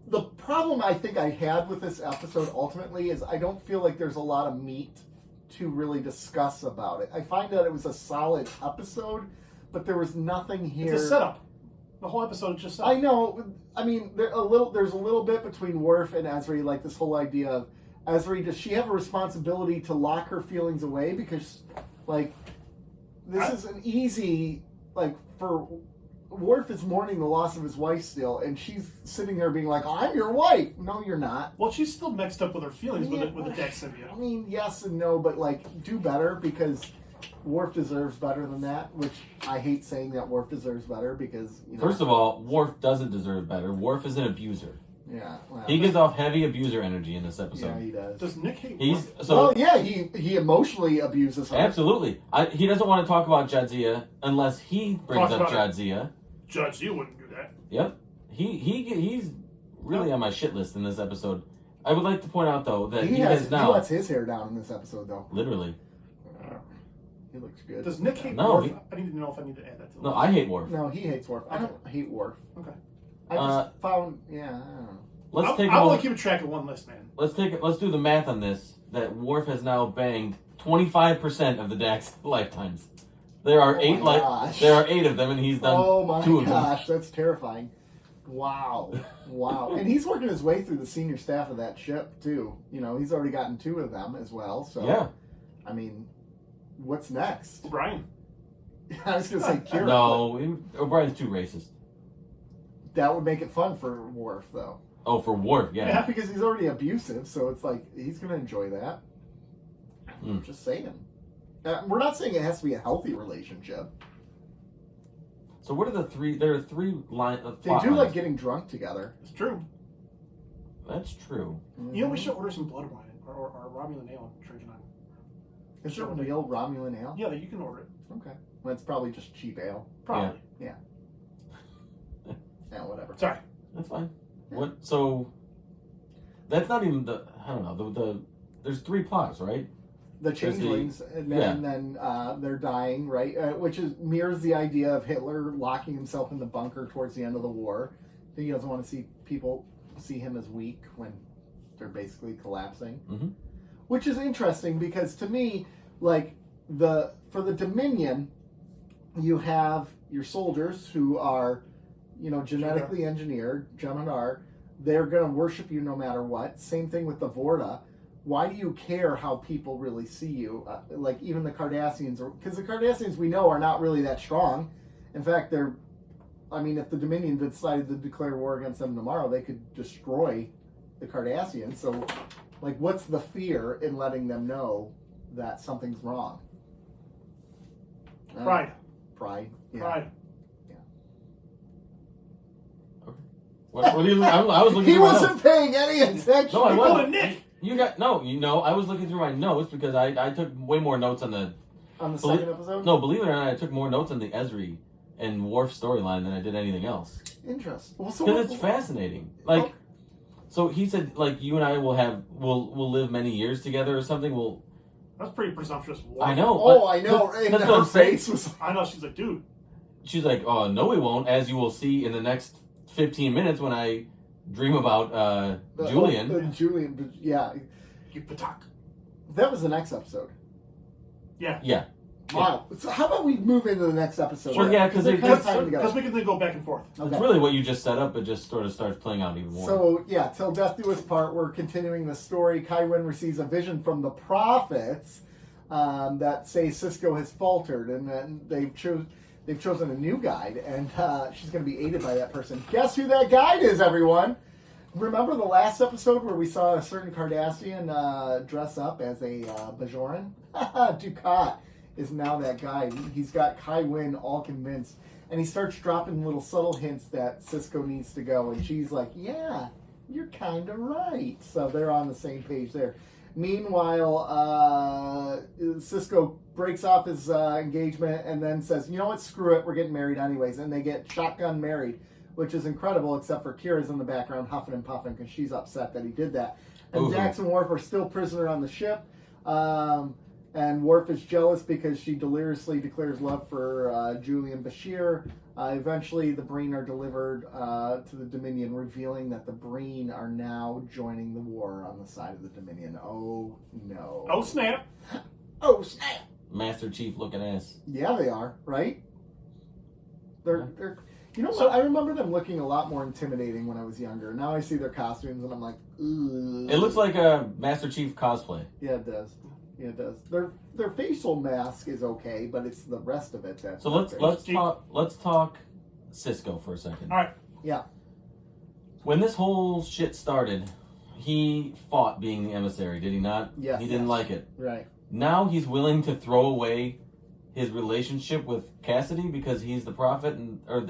The problem I think I had with this episode ultimately is I don't feel like there's a lot of meat to really discuss about it. I find that it was a solid episode, but there was nothing here. It's a setup. The whole episode is just setup. I know. I mean, there's a little bit between Worf and Ezri, like this whole idea of Ezri, does she have a responsibility to lock her feelings away? Because, like, this is an easy, like, for Worf is mourning the loss of his wife still, and she's sitting there being like, I'm your wife. No, you're not. Well, she's still mixed up with her feelings Yeah. with the Dex I symbiote. mean, yes and no, but, like, do better, because Worf deserves better than that, which I hate saying that Worf deserves better, because, you know. First of all, Worf doesn't deserve better. Worf is an abuser. Yeah. Well, He gives off heavy abuser energy in this episode. yeah, he does. Does Nick hate He's Worf? so Well, yeah, he emotionally abuses her. absolutely. He doesn't want to talk about Jadzia unless he brings Talks up about Jadzia. Judge, you wouldn't do that. Yep. He's really on my shit list in this episode. I would like to point out though that he has he now lets his hair down in this episode, though. literally. He looks good. Does Nick hate No, Worf? he- I need to know if I need to add that to the No, list. I hate Worf. No, he hates Worf. I don't hate Worf. Okay. I just found, yeah, I don't know. Let's take a I'm only moment. keeping track of one list, man. Let's do the math on this. That Worf has now banged 25% of the Dax lifetimes. There are Oh eight my gosh. there are 8 of them, and he's done Oh my 2 of them. gosh, that's terrifying. Wow. Wow. And he's working his way through the senior staff of that ship, too. You know, he's already gotten 2 of them as well. So, Yeah. I mean, what's next? Brian. I was going to say Kira. No, O'Brien's too racist. but that would make it fun for Worf, though. Oh, for Worf, yeah. Yeah, because he's already abusive, so it's like he's going to enjoy that. Mm. Just saying. We're not saying it has to be a healthy relationship. So what are the 3? There are 3 line of They plot do like lines. getting drunk together. It's true. That's true. You know, we should order some blood wine or Romulan ale and drink it on. Is it real Romulan ale? Yeah, you can order it. Okay. Well, it's probably just cheap ale. Probably. Yeah, whatever. Sorry. That's fine. Yeah. What? So that's not even the. I don't know. The there's 3 plots, right? The There's changelings, and then they're dying, right? Which mirrors the idea of Hitler locking himself in the bunker towards the end of the war. He doesn't want to see people see him as weak when they're basically collapsing. Mm-hmm. Which is interesting because to me, like for the Dominion, you have your soldiers who are, you know, genetically engineered, Jem'Hadar. They're going to worship you no matter what. Same thing with the Vorta. Why do you care how people really see you? Like even the Cardassians, because the Cardassians we know are not really that strong. In fact, if the Dominion decided to declare war against them tomorrow, they could destroy the Cardassians. So, like, what's the fear in letting them know that something's wrong? Pride. Pride. Yeah. Pride. What do you? I was looking. He through my wasn't notes. paying any attention. No, I Go wasn't. to Nick. You got no. You know, I was looking through my notes because I took way more notes on the. On the second episode? No, believe it or not, I took more notes on the Ezri and Worf storyline than I did anything else. Interesting. Well, so Because it's fascinating. Like, so he said, like, you and I will live many years together or something. That's pretty presumptuous. I know. Oh, I know. But And that's her what I'm saying. face was. I know. She's like, dude. She's like, oh, no, we won't, as you will see in the next 15 minutes when I dream about Julian. Julian, yeah. You patak. That was the next episode. Yeah. Yeah. Wow. So how about we move into the next episode? Well, yeah, 'cause they're they- kind of tied together. Because we can then go back and forth. Okay. It's really what you just set up, it just sort of starts playing out even more. So, yeah, Till Death Do Us part, we're continuing the story. Kai Wynn receives a vision from the prophets that say Cisco has faltered, and then they've chosen a new guide, and she's going to be aided by that person. Guess who that guide is, everyone? Remember the last episode where we saw a certain Cardassian dress up as a Bajoran? Dukat is now that guy. He's got Kai Wynn all convinced. And he starts dropping little subtle hints that Cisco needs to go. And she's like, yeah, you're kind of right. So they're on the same page there. Meanwhile, Cisco breaks off his engagement and then says, you know what, screw it, we're getting married anyways. And they get shotgun married, which is incredible, except for Kira's in the background huffing and puffing because she's upset that he did that. And Dax and Worf are still prisoner on the ship. And Worf is jealous because she deliriously declares love for Julian Bashir. Eventually, the Breen are delivered to the Dominion, revealing that the Breen are now joining the war on the side of the Dominion. Oh, no. Oh, snap. Oh, snap. Master Chief looking ass. Yeah, they are, right? They're you know So- what? I remember them looking a lot more intimidating when I was younger. Now I see their costumes and I'm like, ugh. It looks like a Master Chief cosplay. Yeah, it does. Yeah, it does. Their facial mask is okay, but it's the rest of it that's So not let's great. talk Cisco for a second. All right. Yeah. When this whole shit started, he fought being the emissary, did he not? Yes. He didn't like it. Right. Now he's willing to throw away his relationship with Cassidy because he's the prophet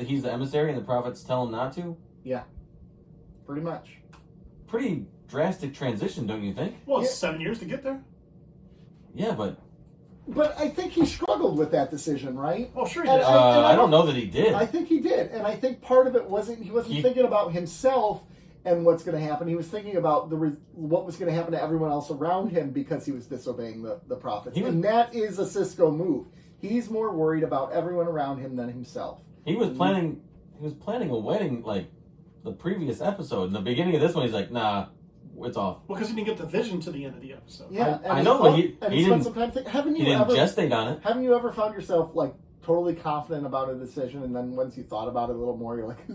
he's the emissary and the prophets tell him not to? Yeah. Pretty much. Pretty drastic transition, don't you think? Well, it's Yeah. 7 years to get there. Yeah, but But I think he struggled with that decision, right? Oh, sure he And did. I don't know that he did. I think he did, and I think part of it he wasn't thinking about himself and what's going to happen. He was thinking about what was going to happen to everyone else around him because he was disobeying the prophets, and that is a Cisco move. He's more worried about everyone around him than himself. He was planning a wedding like the previous episode. In the beginning of this one, he's like, nah, it's off. Well, because he didn't get the vision to the end of the episode. Yeah, I know, but he spent didn't- some time thinking. Haven't He you didn't ever gestate on it. Haven't you ever found yourself like totally confident about a decision, and then once you thought about it a little more, you're like,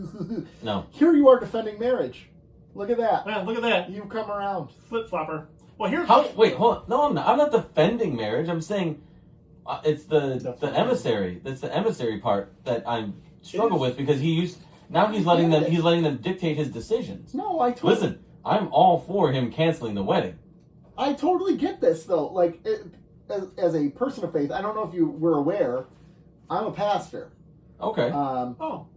No. here you are defending marriage. Look at that. Man, look at that. You've come around. Flip-flopper. Well, here's... Wait, hold on. No, I'm not. I'm not defending marriage. I'm saying it's the emissary. That's the emissary part that I struggle with because he's letting them dictate his decisions. No, I totally Listen, I'm all for him canceling the wedding. I totally get this though. Like as a person of faith, I don't know if you were aware, I'm a pastor. Okay.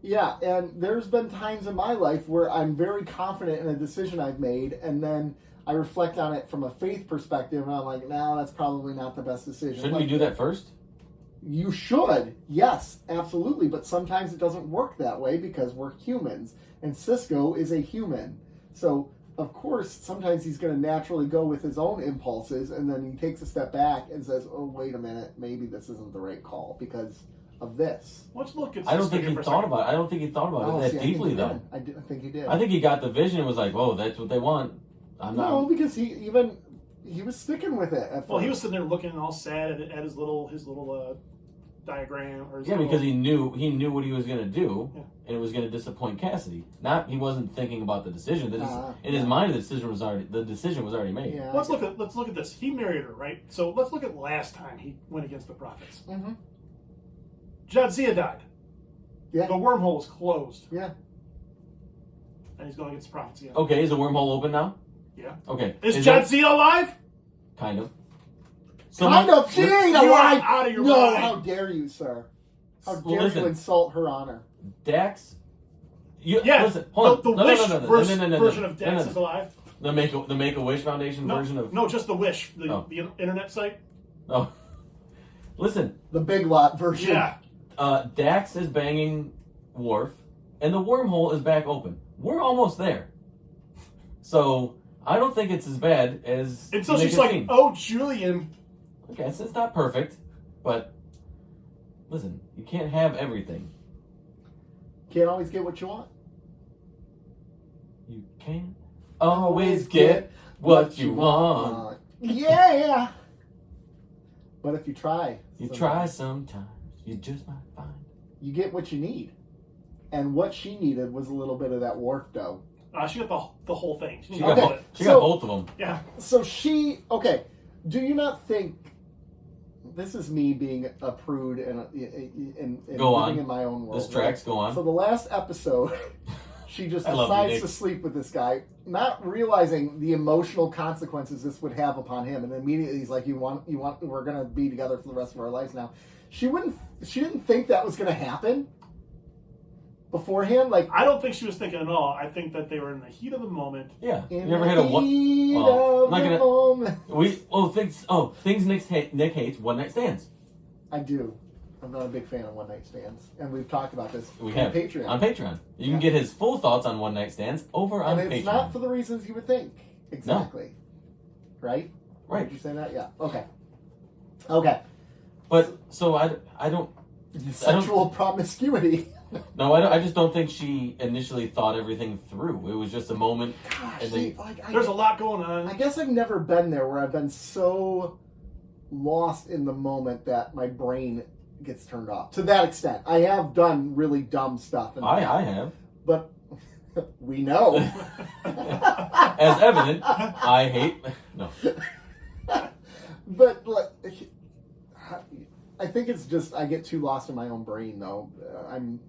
Yeah, and there's been times in my life where I'm very confident in a decision I've made, and then I reflect on it from a faith perspective, and I'm like, no, that's probably not the best decision. Shouldn't like, you do that first? You should, yes, absolutely, but sometimes it doesn't work that way because we're humans, and Cisco is a human. So, of course, sometimes he's going to naturally go with his own impulses, and then he takes a step back and says, oh, wait a minute, maybe this isn't the right call because of this. Let's look at... I don't Cisco think here he for a thought second. about it. I don't think he thought about it that deeply, though. I think he did. I think he got the vision and was like, whoa, that's what they want. I'm not. No, because he was sticking with it. At Well, he first. was sitting there looking all sad at his little diagram. Or his Yeah, little, because he knew what he was going to do, Yeah. and it was going to disappoint Cassidy. He wasn't thinking about the decision. In his yeah. mind, the decision was already made. Yeah. Let's look at this. He married her, right? So let's look at last time he went against the prophets. Mm-hmm. Jadzia died. Yeah. The wormhole was closed, Yeah. and he's going against the prophets again. Okay, is the wormhole open now? Yeah. Okay. Is that- Jadzia alive? Kind of. Kind of. She ain't You are alive. out of your No, mind. how dare you, sir? How Well, dare listen. you insult her honor? Dax. Yeah. Listen, hold The on. No, Wish no. version of Dax is alive. The Make-A-Wish Foundation version of... No, just the Wish, the internet site. Oh. Listen, The Big Lot version. Yeah. Dax is banging Worf, and the wormhole is back open. We're almost there. So, I don't think it's as bad as... Until you make she's it like, seem. oh, Julian. Okay, so it's not perfect, but... Listen, you can't have everything. Can't always get what you want. You can't always get what you want. Yeah. But if you try, You try sometimes, you just might find. you get what you need. And what she needed was a little bit of that Worf dough. She got the whole thing. She She got got, Okay. both, she got So- both of them. Yeah. So do you not think, this is me being a prude and Go living on. in my own world. This tracks, go on. So the last episode, she just I love you, decides Nick. to sleep with this guy, not realizing the emotional consequences this would have upon him. And immediately he's like, we're going to be together for the rest of our lives now. She didn't think that was going to happen beforehand. Like, I don't think she was thinking at all. I think that they were in the heat of the moment. Yeah. in You ever the hit a one? heat Well, of I'm not the gonna. moment. Things Nick hates: one night stands. I do. I'm not a big fan of one night stands, and we've talked about this We on have Patreon. on Patreon. You can Yeah. get his full thoughts on one night stands over on And Patreon. it's not for the reasons you would think. Exactly. Right? Right. Did you say that? Yeah. Okay. Okay. But so I don't. Sexual promiscuity. No, I just don't think she initially thought everything through. It was just a moment. Gosh, And see, they- like, There's a lot going on. I guess I've never been there where I've been so lost in the moment that my brain gets turned off. To that extent. I have done really dumb stuff. I have. But we know. As evident, I hate. No. But like, I think it's just I get too lost in my own brain though. I'm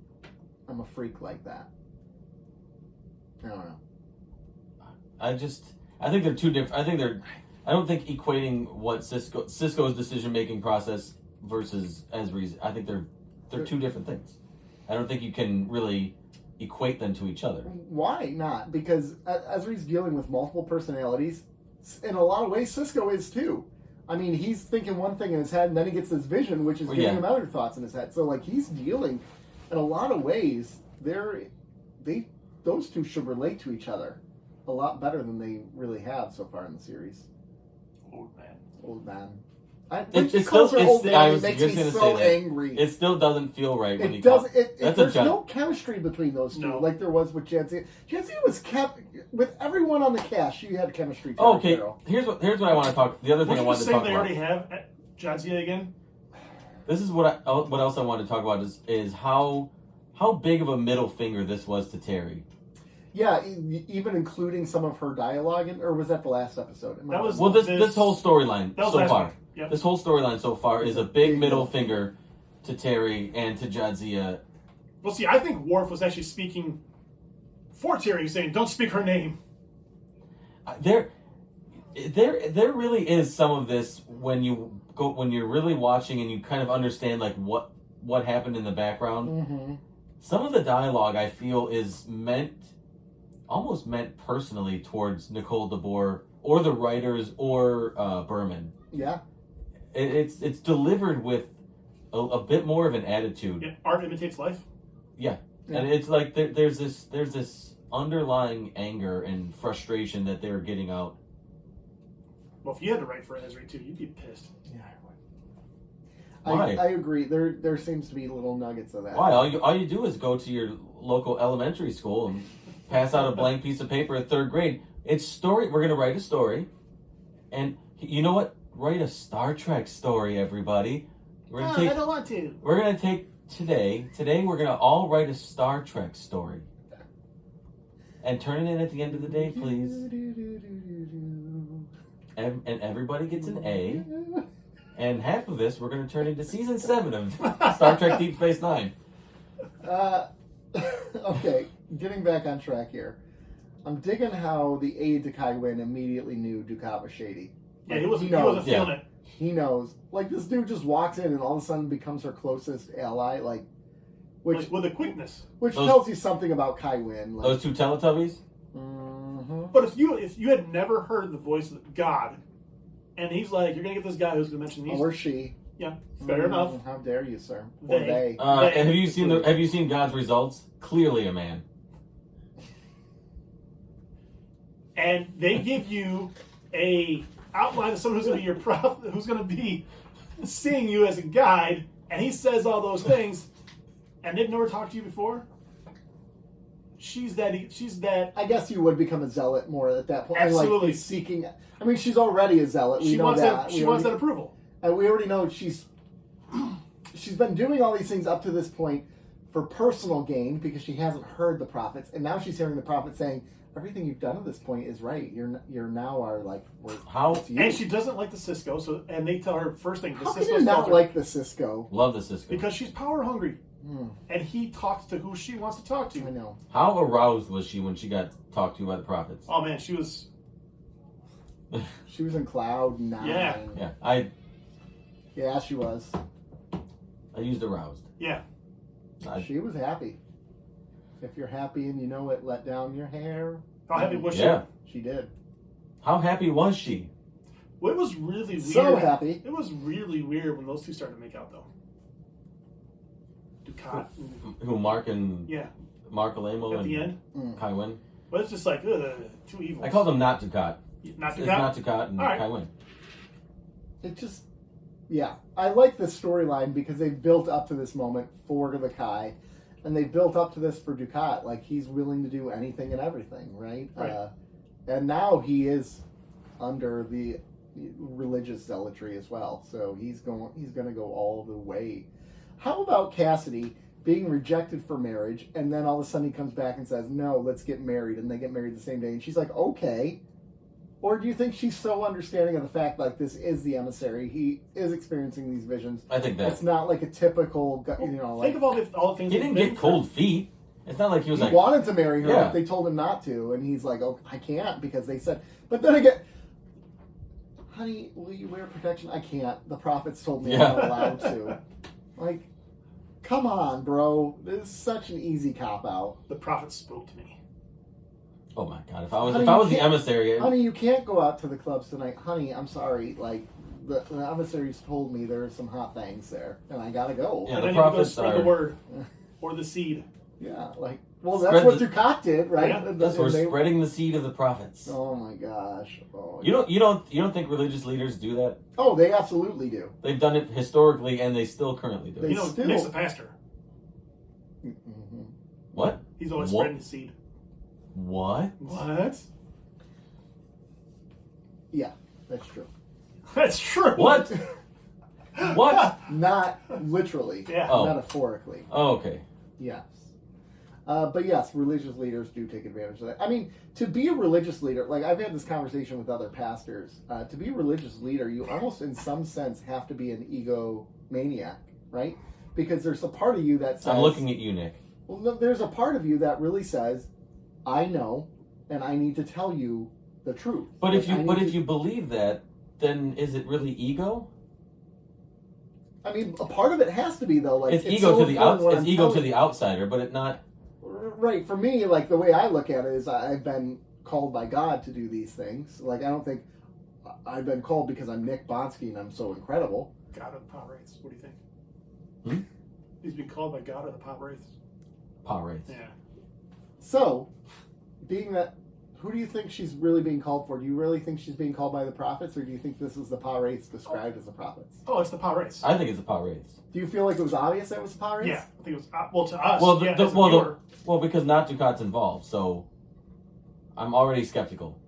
a freak like that. I don't know. I think they're two different. I don't think equating what Cisco's decision making process versus Ezri's. I think they're two different things. I don't think you can really equate them to each other. Why not? Because Ezri's dealing with multiple personalities. In a lot of ways, Cisco is too. I mean, he's thinking one thing in his head, and then he gets this vision, which is giving him other thoughts in his head. So, like, he's dealing, in a lot of ways, those two should relate to each other a lot better than they really have so far in the series. Old man. Old man. It calls still- her old it's- I man, was it makes just me gonna so say that. angry. It still doesn't feel right when he It doesn't. talks. That's a There's judge. no chemistry between those two, No. like there was with Jadzia. Jadzia was kept with everyone on the cast. She had chemistry. Oh, okay, Girl. here's what I want to talk. The other thing I Would you wanted to say talk they about. already have Jadzia again? This is what else I wanted to talk about is how big of a middle finger this was to Terry. Yeah, even including some of her dialogue, or was that the last episode? That was- Well, this whole storyline That was so last far, week. Yep. this whole storyline so far It's is a a big big middle middle finger to Terry and to Jadzia. Well, see, I think Worf was actually speaking for Tyrion, saying, "Don't speak her name." There really is some of this when you're really watching and you kind of understand like what happened in the background. Mm-hmm. Some of the dialogue I feel is almost meant personally towards Nicole DeBoer or the writers or Berman. Yeah. It's delivered with a bit more of an attitude. Yeah, art imitates life. Yeah. Yeah. And it's like there's this underlying anger and frustration that they're getting out. Well, if you had to write for Ezri too, you'd be pissed. Yeah, I would. Why? I agree. There seems to be little nuggets of that. Why? All you do is go to your local elementary school and pass out a blank piece of paper at third grade. It's story. We're gonna write a story, and you know what? Write a Star Trek story, everybody. We're gonna take. I don't want to. We're gonna take today. Today we're gonna all write a Star Trek story, and turn it in at the end of the day, please. And everybody gets an A. And half of this we're gonna turn into season 7 of Star Trek Deep Space Nine. Okay, getting back on track here. I'm digging how the aide to Kai Wynn immediately knew Dukat was shady. Yeah, he wasn't knows. feeling it. He knows. Like, this dude just walks in and all of a sudden becomes her closest ally, which Like, with a quickness. which Those- tells you something about Kai Wynn. Like, Those two Teletubbies. mhm. But if you had never heard the voice of God, and he's like, "You're gonna get this guy who's gonna mention these," Or she. yeah, fair enough. How dare you, sir? Or They. they. Have you seen God's results? Clearly a man. And they give you a outline of someone who's gonna be your who's gonna be seeing you as a guide, and he says all those things, and they've never talked to you before. She's that. I guess you would become a zealot more at that point. Absolutely. Like, seeking. I mean, she's already a zealot. We She know wants that. that. She wants that approval. And we already know she's been doing all these things up to this point for personal gain because she hasn't heard the prophets, and now she's hearing the prophets saying everything you've done at this point is right. You're now our How- it's you. And she doesn't like the Cisco, and they tell her first thing. The How can Cisco's you not told her, like the Cisco? Love the Cisco. because she's power hungry. and he talks to who she wants to talk I to. know. How aroused was she when she got talked to by the prophets? Oh man, she was. She was in cloud 9. Yeah. Yeah, she was. I used aroused. Yeah. She was happy. If you're happy and you know it, let down your hair. How happy was Yeah. She did. How happy was she? Well, it was really weird. So happy. It was really weird when those two started to make out, though. Ducat. Who, Mark and Yeah. Mark Alamo At and the end. Kai Wynn? But it's just like, two evils. I called them not Ducat. Not It's Ducat? not Ducat and All right. Kai Wynn. It just, yeah. I like this storyline because they've built up to this moment for the Kai, and they've built up to this for Ducat. Like, he's willing to do anything and everything, right? Right. And now he is under the religious zealotry as well. So he's going to go all the way. How about Cassidy being rejected for marriage, and then all of a sudden he comes back and says, "No, let's get married," and they get married the same day, and she's like, "Okay." Or do you think she's so understanding of the fact like this is the emissary? He is experiencing these visions. I think that. It's not like a typical, Think like of all the things He they've didn't been get through. cold feet. It's not like he was he like, wanted to marry her, Yeah. but they told him not to, and he's like, "Oh, I can't," because they said. But then again, honey, will you wear protection? I can't. The prophets told me I'm not allowed to. Like, come on, bro. This is such an easy cop out. The prophet spoke to me. oh my god, if I was Honey, the you can't- emissary, Honey, you can't go out to the clubs tonight. Honey, I'm sorry. Like, the emissaries told me there are some hot things there, and I gotta go. Yeah, And the then you go prophets spread are- the word. Or the seed. Yeah, like, well, Spread that's what the- Ducat did, right? Yeah, And that's we're they- spreading the seed of the prophets. Oh my gosh. Oh, You don't think religious leaders do that? Oh, they absolutely do. They've done it historically, and they still currently do They it. You know, still- Nick's a pastor. Mhm. What? He's always What? spreading the seed. What? What? Yeah, that's true. That's true. What? What? Not literally. Yeah. Oh. Metaphorically. Oh, okay. Yes. But yes, religious leaders do take advantage of that. I mean, to be a religious leader, like I've had this conversation with other pastors, to be a religious leader, you almost in some sense have to be an egomaniac, right? Because there's a part of you that says... I'm looking at you, Nick. Well, no, there's a part of you that really says, I know, and I need to tell you the truth. But if Like, I need you to- believe that, then is it really ego? I mean, a part of it has to be though. Like It's ego so to the important what it's I'm ego to telling- the outsider, but it not. Right. For me, like the way I look at it is, I've been called by God to do these things. Like I don't think I've been called because I'm Nick Bonsky and I'm so incredible. God of the power wraiths. What do you think? Hmm? He's been called by God or the power wraiths? Power rates. Yeah. So, being that, who do you think she's really being called for? Do you really think she's being called by the prophets, or do you think this is the power rates described as the prophets? Oh, it's the power wraiths. I think it's the power rates. Do you feel like it was obvious that it was the power rates? Yeah, I think it was well to us. Well, yeah, the, as a well, viewer. well, because not Ducat's involved, so I'm already skeptical.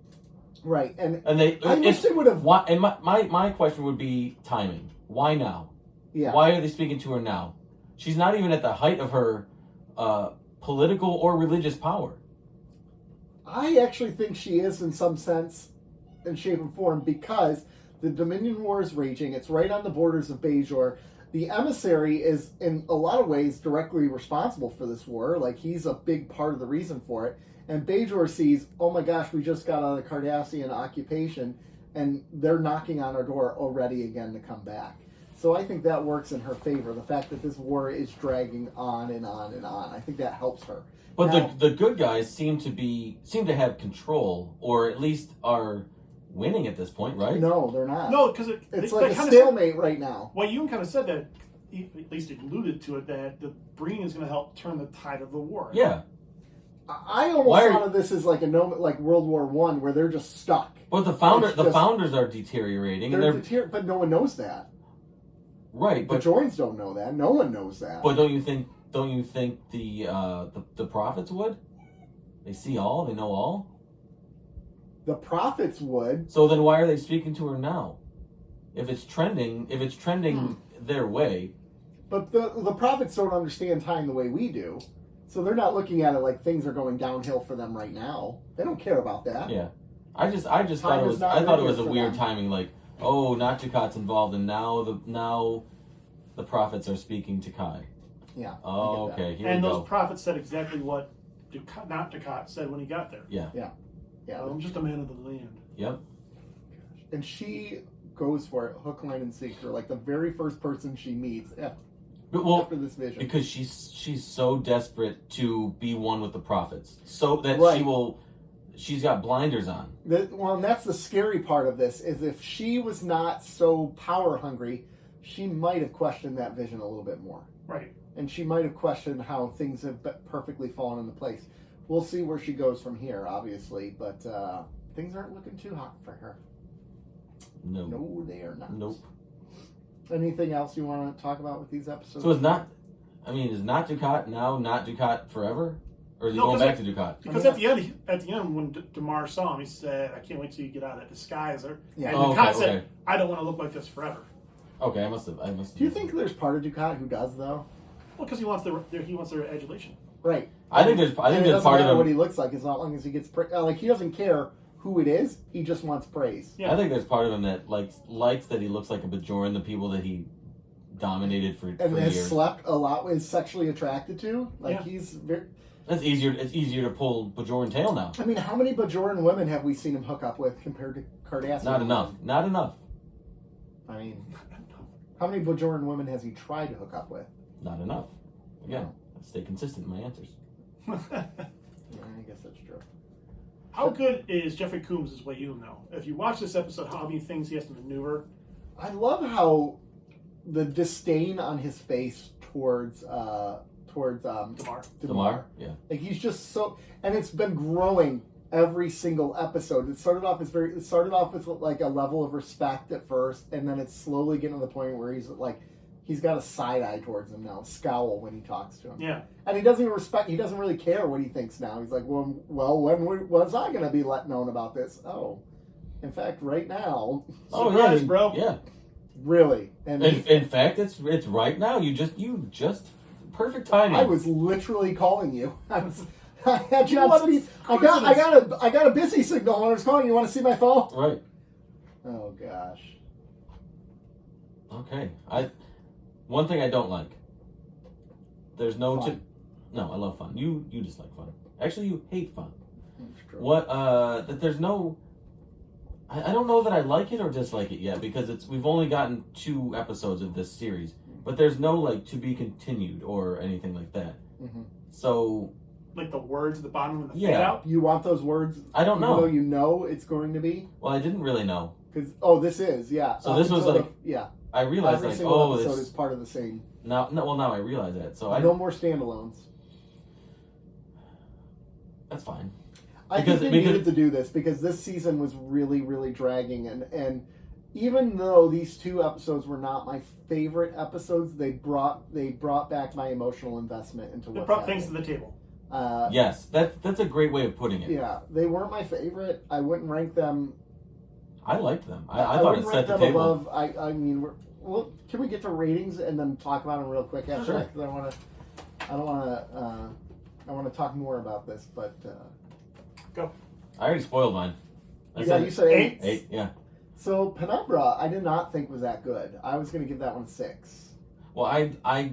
Right. And And I wish they would have. Why? And my question would be timing. Why now? Yeah. Why are they speaking to her now? She's not even at the height of her political or religious power. I actually think she is in some sense, in shape and form, because the Dominion War is raging. It's right on the borders of Bajor. The emissary is, in a lot of ways, directly responsible for this war. Like, he's a big part of the reason for it. And Bajor sees, oh my gosh, we just got out of the Cardassian occupation, and they're knocking on our door already again to come back. So I think that works in her favor. The fact that this war is dragging on and on and on. I think that helps her. But Now- the good guys seem to have control, or at least are winning at this point, right? No, they're not. No, because It's like a kinda stalemate right now. Well, you kind of said that, at least alluded to it, that the bringing is going to help turn the tide of the war. Yeah. I almost Why are- thought of this as like like World War One, where they're just stuck. But the It's just- founders are deteriorating, and they're But no one knows that. right. The But Bajorans don't know that. No one knows that. but don't you think the prophets would? They see all. They know all. the prophets would. So then why are they speaking to her now? If it's trending Hmm. their way, But the prophets don't understand time the way we do. So they're not looking at it like things are going downhill for them right now. They don't care about that. yeah. I just Time thought it is was not I thought it linear was a for weird them. timing. Like, oh, not Ducat's involved, and now the prophets are speaking to Kai. Yeah. I Oh, get that. okay. Here And we those go. prophets said exactly what not Ducat said when he got there. Yeah. Yeah. I'm just a man of the land. Yep. And she goes for it, hook, line, and sinker. Like the very first person she meets after this vision. Because she's so desperate to be one with the prophets, so that Right. she's got blinders on. And that's the scary part of this, is if she was not so power hungry, she might have questioned that vision a little bit more. Right. And she might have questioned how things have perfectly fallen into place. We'll see where she goes from here, obviously, but things aren't looking too hot for her. No. No, they are not. Nope. Anything else you want to talk about with these episodes? So is not Ducat now not Ducat forever, or is he No, going 'cause back to Ducat? Because at the end, when Damar saw him, he said, "I can't wait till you get out of that disguiser." Yeah. And Oh, Ducat okay, said, okay. "I don't want to look like this forever." Okay, I must have. Do you think there's part of Ducat who does, though? Well, because he wants their adulation. Right. I think there's And it part doesn't matter of what him. he looks like, as long as he gets like he doesn't care who it is. He just wants praise. Yeah. I think there's part of him that likes that he looks like a Bajoran, the people that he dominated for And for has years. slept a lot, is sexually attracted to. Like Yeah. he's very. That's easier. It's easier to pull Bajoran tail now. I mean, how many Bajoran women have we seen him hook up with compared to Cardassian? Not enough. Not enough. I mean, how many Bajoran women has he tried to hook up with? Not enough. Again, stay consistent in my answers. Yeah, I guess that's true. How good is Jeffrey Combs as Wayum now? If you watch this episode, how many things he has to maneuver? I love how the disdain on his face towards Damar. Yeah. Like he's just so, and it's been growing every single episode. It started off with like a level of respect at first, and then it's slowly getting to the point where he's got a side eye towards him now, scowl when he talks to him. Yeah. And he doesn't even he doesn't really care what he thinks now. He's like, well, when was I going to be let known about this? Oh, in fact, right now. Surprise, yeah, bro. Yeah. Really? And In fact, it's right now. You just perfect timing. I was literally calling you. I had you You on want speed. I coincidence. got a busy signal when I was calling. You want to see my phone? Right. Oh gosh. Okay. One thing I don't like. There's no. Fun. No, I love fun. You dislike fun. Actually, you hate fun. That's true. What? That there's no. I don't know that I like it or dislike it yet because we've only gotten 2 episodes of this series, but there's no to be continued or anything like that. Mm-hmm. So Like the words at the bottom and the Yeah. fade out. You want those words? I don't even know. though you know it's going to be. Well, I didn't really know. Because this is So this was until like- yeah. I realized Every single episode this is part of the same. now. No, well now I realize that. So No more standalones. that's fine. I Because- think they because- needed to do this because this season was really, really dragging, and even though these 2 episodes were not my favorite episodes, they brought back my emotional investment into They what's brought things to happening. the table. Yes, that's a great way of putting it. Yeah, they weren't my favorite. I wouldn't rank them. I liked them. I thought it wouldn't set rank the them table. above. I mean, can we get to ratings and then talk about them real quick after Sure. that? Because I want to talk more about this, but Go. I already spoiled mine. I yeah, said you said 8. 8. Yeah. So Penumbra, I did not think was that good. I was going to give that one a 6. Well, I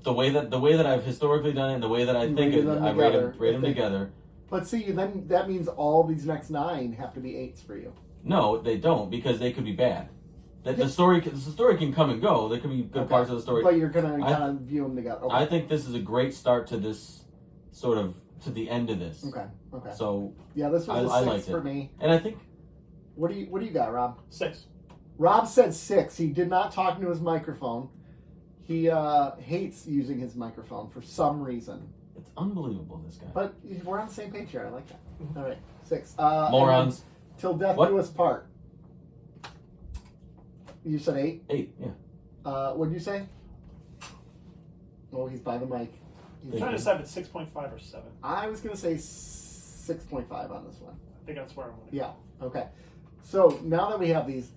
the way that I've historically done it, and the way that I You think rated it, them I together. rate them If they- together. But see, then that means all these next 9 have to be 8s for you. No, they don't because they could be bad. That Yeah. the story can come and go. There could be good Okay. parts of the story. But you're gonna I- kind of view them together. Okay. I think this is a great start to this sort of to the end of this. Okay. Okay. So, Yeah, this was I a 6 liked it. for me. and I think What do you got, Rob? 6. Rob said 6. He did not talk into his microphone. He hates using his microphone for some reason. it's unbelievable. This guy. But we're on the same page here. I like that. All right, 6. Morons. Till death What? do us part. You said 8. 8. Yeah. What did you say? Oh, he's by the mic. I'm trying to decide if it's 6.5 or 7. I was gonna say 6.5 on this one. I think that's where I'm going. Yeah. Okay. So now that we have these,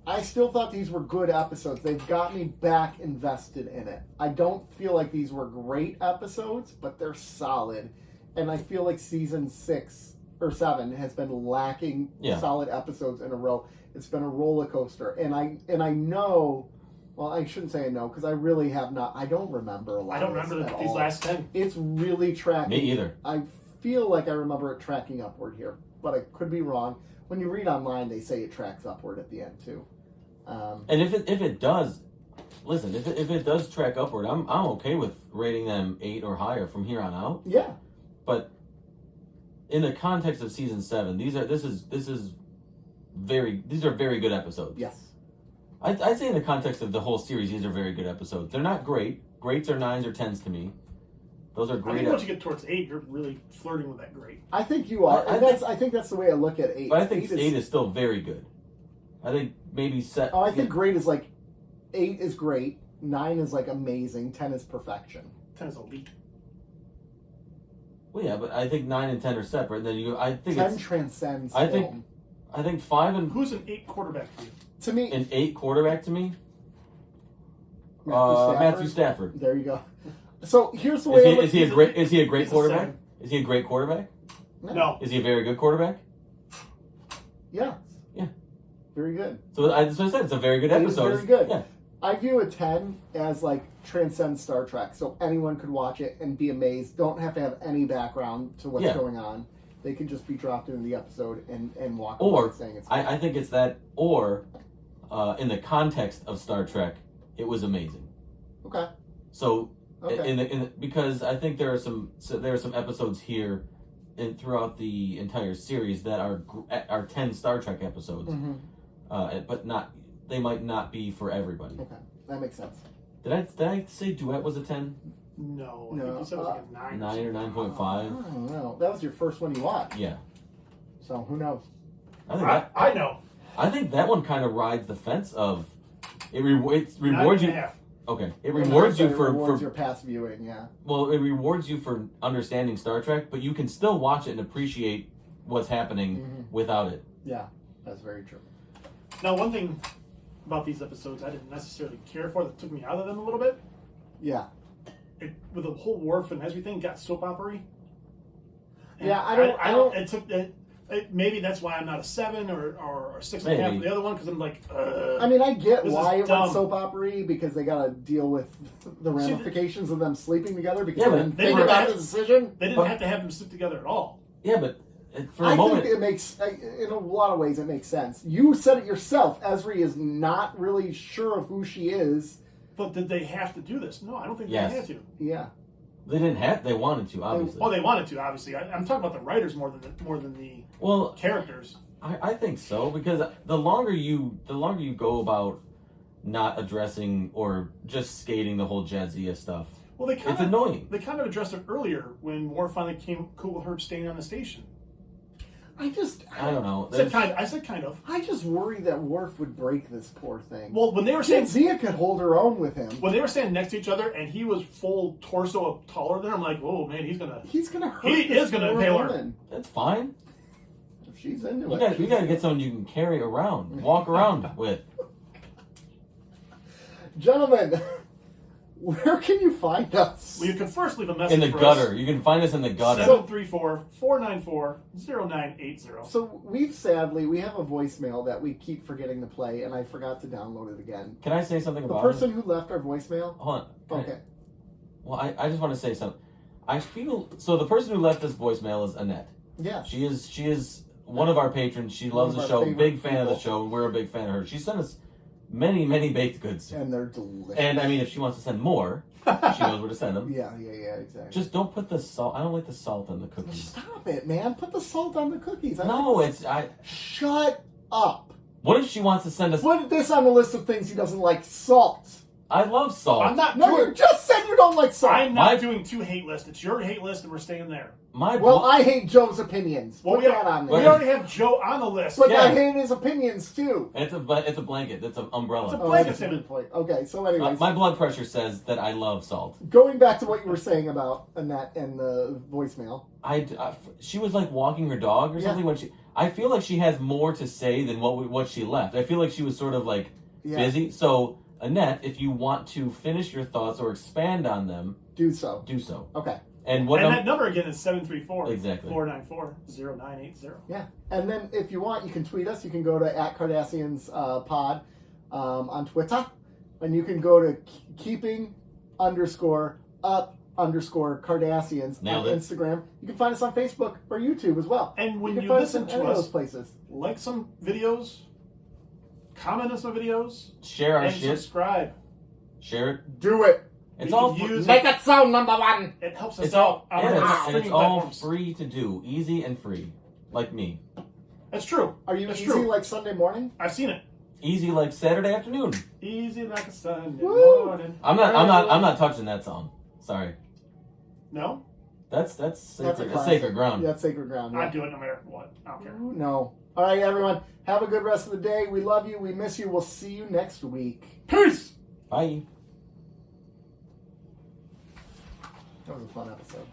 I still thought these were good episodes. They've got me back invested in it. I don't feel like these were great episodes, but they're solid. And I feel like season 6 or 7 has been lacking Yeah. solid episodes in a row. It's been a roller coaster. And I know Well, I shouldn't say no, because I really have not. I don't remember a lot. I don't remember these last 10. It's really tracking. Me either. I feel like I remember it tracking upward here, but I could be wrong. When you read online, they say it tracks upward at the end too. And if it does, listen, if it does track upward, I'm okay with rating them 8 or higher from here on out. Yeah. But in the context of season 7, these are very good episodes. Yes. I'd say in the context of the whole series, these are very good episodes. They're not great. Greats are 9s or 10s to me. Those are I great. think once you get towards 8, you're really flirting with that great. I think you are. I think that's the way I look at 8. But I think 8 is still very good. I think maybe set. Oh, I think great is like 8 is great, 9 is like amazing, 10 is perfection. 10 is elite. Well, yeah, but I think 9 and 10 are separate. And then I think 10 transcends. I film. think 5 and Who's an 8 quarterback to you? To me, an 8 quarterback to me. Matthew Matthew Stafford. There you go. So here's the way. Is he a great he's a quarterback? 7. Is he a great quarterback? No. Is he a very good quarterback? Yeah. Yeah. Very good. So that's what I said. It's a very good 8 is episode. very good. Yeah. I view a 10 as like transcends Star Trek, so anyone could watch it and be amazed. Don't have to have any background to what's going on. They can just be dropped into the episode and walk away saying it's I think it's that, or in the context of Star Trek, it was amazing. Okay. So Okay. because I think there are some episodes here and throughout the entire series that are 10 Star Trek episodes, but they might not be for everybody. Okay, that makes sense. Did I say Duet was a 10? No. I think you said it was like a 9. 9 or 9.5? I don't know. That was your first one you watched. Yeah. So who knows? I know. I think that one kind of rides the fence of it rewards 9.5. Okay, it rewards you for your past viewing. Yeah. Well, it rewards you for understanding Star Trek, but you can still watch it and appreciate what's happening without it. Yeah, that's very true. Now, one thing about these episodes I didn't necessarily care for that took me out of them a little bit. Yeah. With the whole Worf and everything got soap opera-y. Yeah, I don't. It took. Maybe that's why I'm not a 7 or 6.5 for the other one, because I'm like. I mean, I get this why is it dumb. went soap opera because they got to deal with the ramifications of them sleeping together. Because Yeah, they but didn't they think didn't about have- the decision. They didn't have to have them sleep together at all. Yeah, but for a I moment, think it makes, in a lot of ways, it makes sense. You said it yourself. Esri is not really sure of who she is. But did they have to do this? No, I don't think Yes. they had to. Yeah. they didn't have. They wanted to, obviously. Well, they wanted to, obviously. I'm talking about the writers more than the Well, characters. I think so, because the longer you go about not addressing or just skating the whole Jadzia stuff, Well, it's annoying. They kind of addressed it earlier when Worf finally came cool with her staying on the station. I don't know. I said kind of. I just worry that Worf would break this poor thing. Well, when they were saying Jadzia could hold her own with him. when they were standing next to each other and he was full torso up taller than her, I'm like, oh man, he's gonna hurt. He this is gonna poor impale her. woman. That's fine. If she's into You it. gotta get someone you can carry around, walk around with. Gentlemen, where can you find us? Well, you can first leave a message In the for gutter. us. You can find us in the gutter. 734-494-0980. So we have a voicemail that we keep forgetting to play, and I forgot to download it again. Can I say something The about person it? who left our voicemail. Hold on. Okay. Well, I just want to say something. I feel so. The person who left this voicemail is Annette. Yeah. She is one of our patrons. She loves One the of our show. Big fan favorite of the people. show. We're a big fan of her. She sent us many baked goods. And they're delicious. And I mean, if she wants to send more, she knows where to send them. Yeah, exactly. Just don't put the salt. I don't like the salt on the cookies. Stop it, man. Put the salt on the cookies. Shut up. What if she wants to send us? Put this on the list of things he doesn't like. Salt. I love salt. I'm not No, doing. you just said you don't like salt. I'm not doing 2 hate lists. It's your hate list, and we're staying there. Well, I hate Joe's opinions. Well, Put that on we there. already have Joe on the list. But Yeah. I hate his opinions too. It's a blanket. It's an umbrella. It's a Oh, blanket that's a statement. good point. Okay, so anyways, My blood pressure says that I love salt. going back to what you were saying about Annette and the voicemail. She was like walking her dog or Yeah. something when she. I feel like she has more to say than what she left. I feel like she was sort of like busy. So Annette, if you want to finish your thoughts or expand on them, Do so. do so. Okay. And what? And that number again is 734 Exactly. 494-0980. Yeah. And then if you want, you can tweet us. You can go to @Cardassians pod on Twitter. and you can go to keeping_up_Cardassians Nailed on it. Instagram. You can find us on Facebook or YouTube as well. And when you can you find listen us to in any of us, those places. like some videos, comment on some videos, Share our and shit. subscribe. Share it. Do it. It's We all can free. use Make it sound number one. It helps us It's out all on our and streaming it's all platforms. free to do, easy and free, like me. That's true. Are you That's easy true. like Sunday morning? I've seen it. Easy like Saturday afternoon. Easy like a Sunday Woo! morning. I'm not touching that song. Sorry. No, That's That's sacred, a that's sacred ground. Yeah, that's sacred ground. I Yeah. do it no matter what. I don't care. No. All right, everyone. Have a good rest of the day. We love you. We miss you. We'll see you next week. Peace. Bye. That was a fun episode.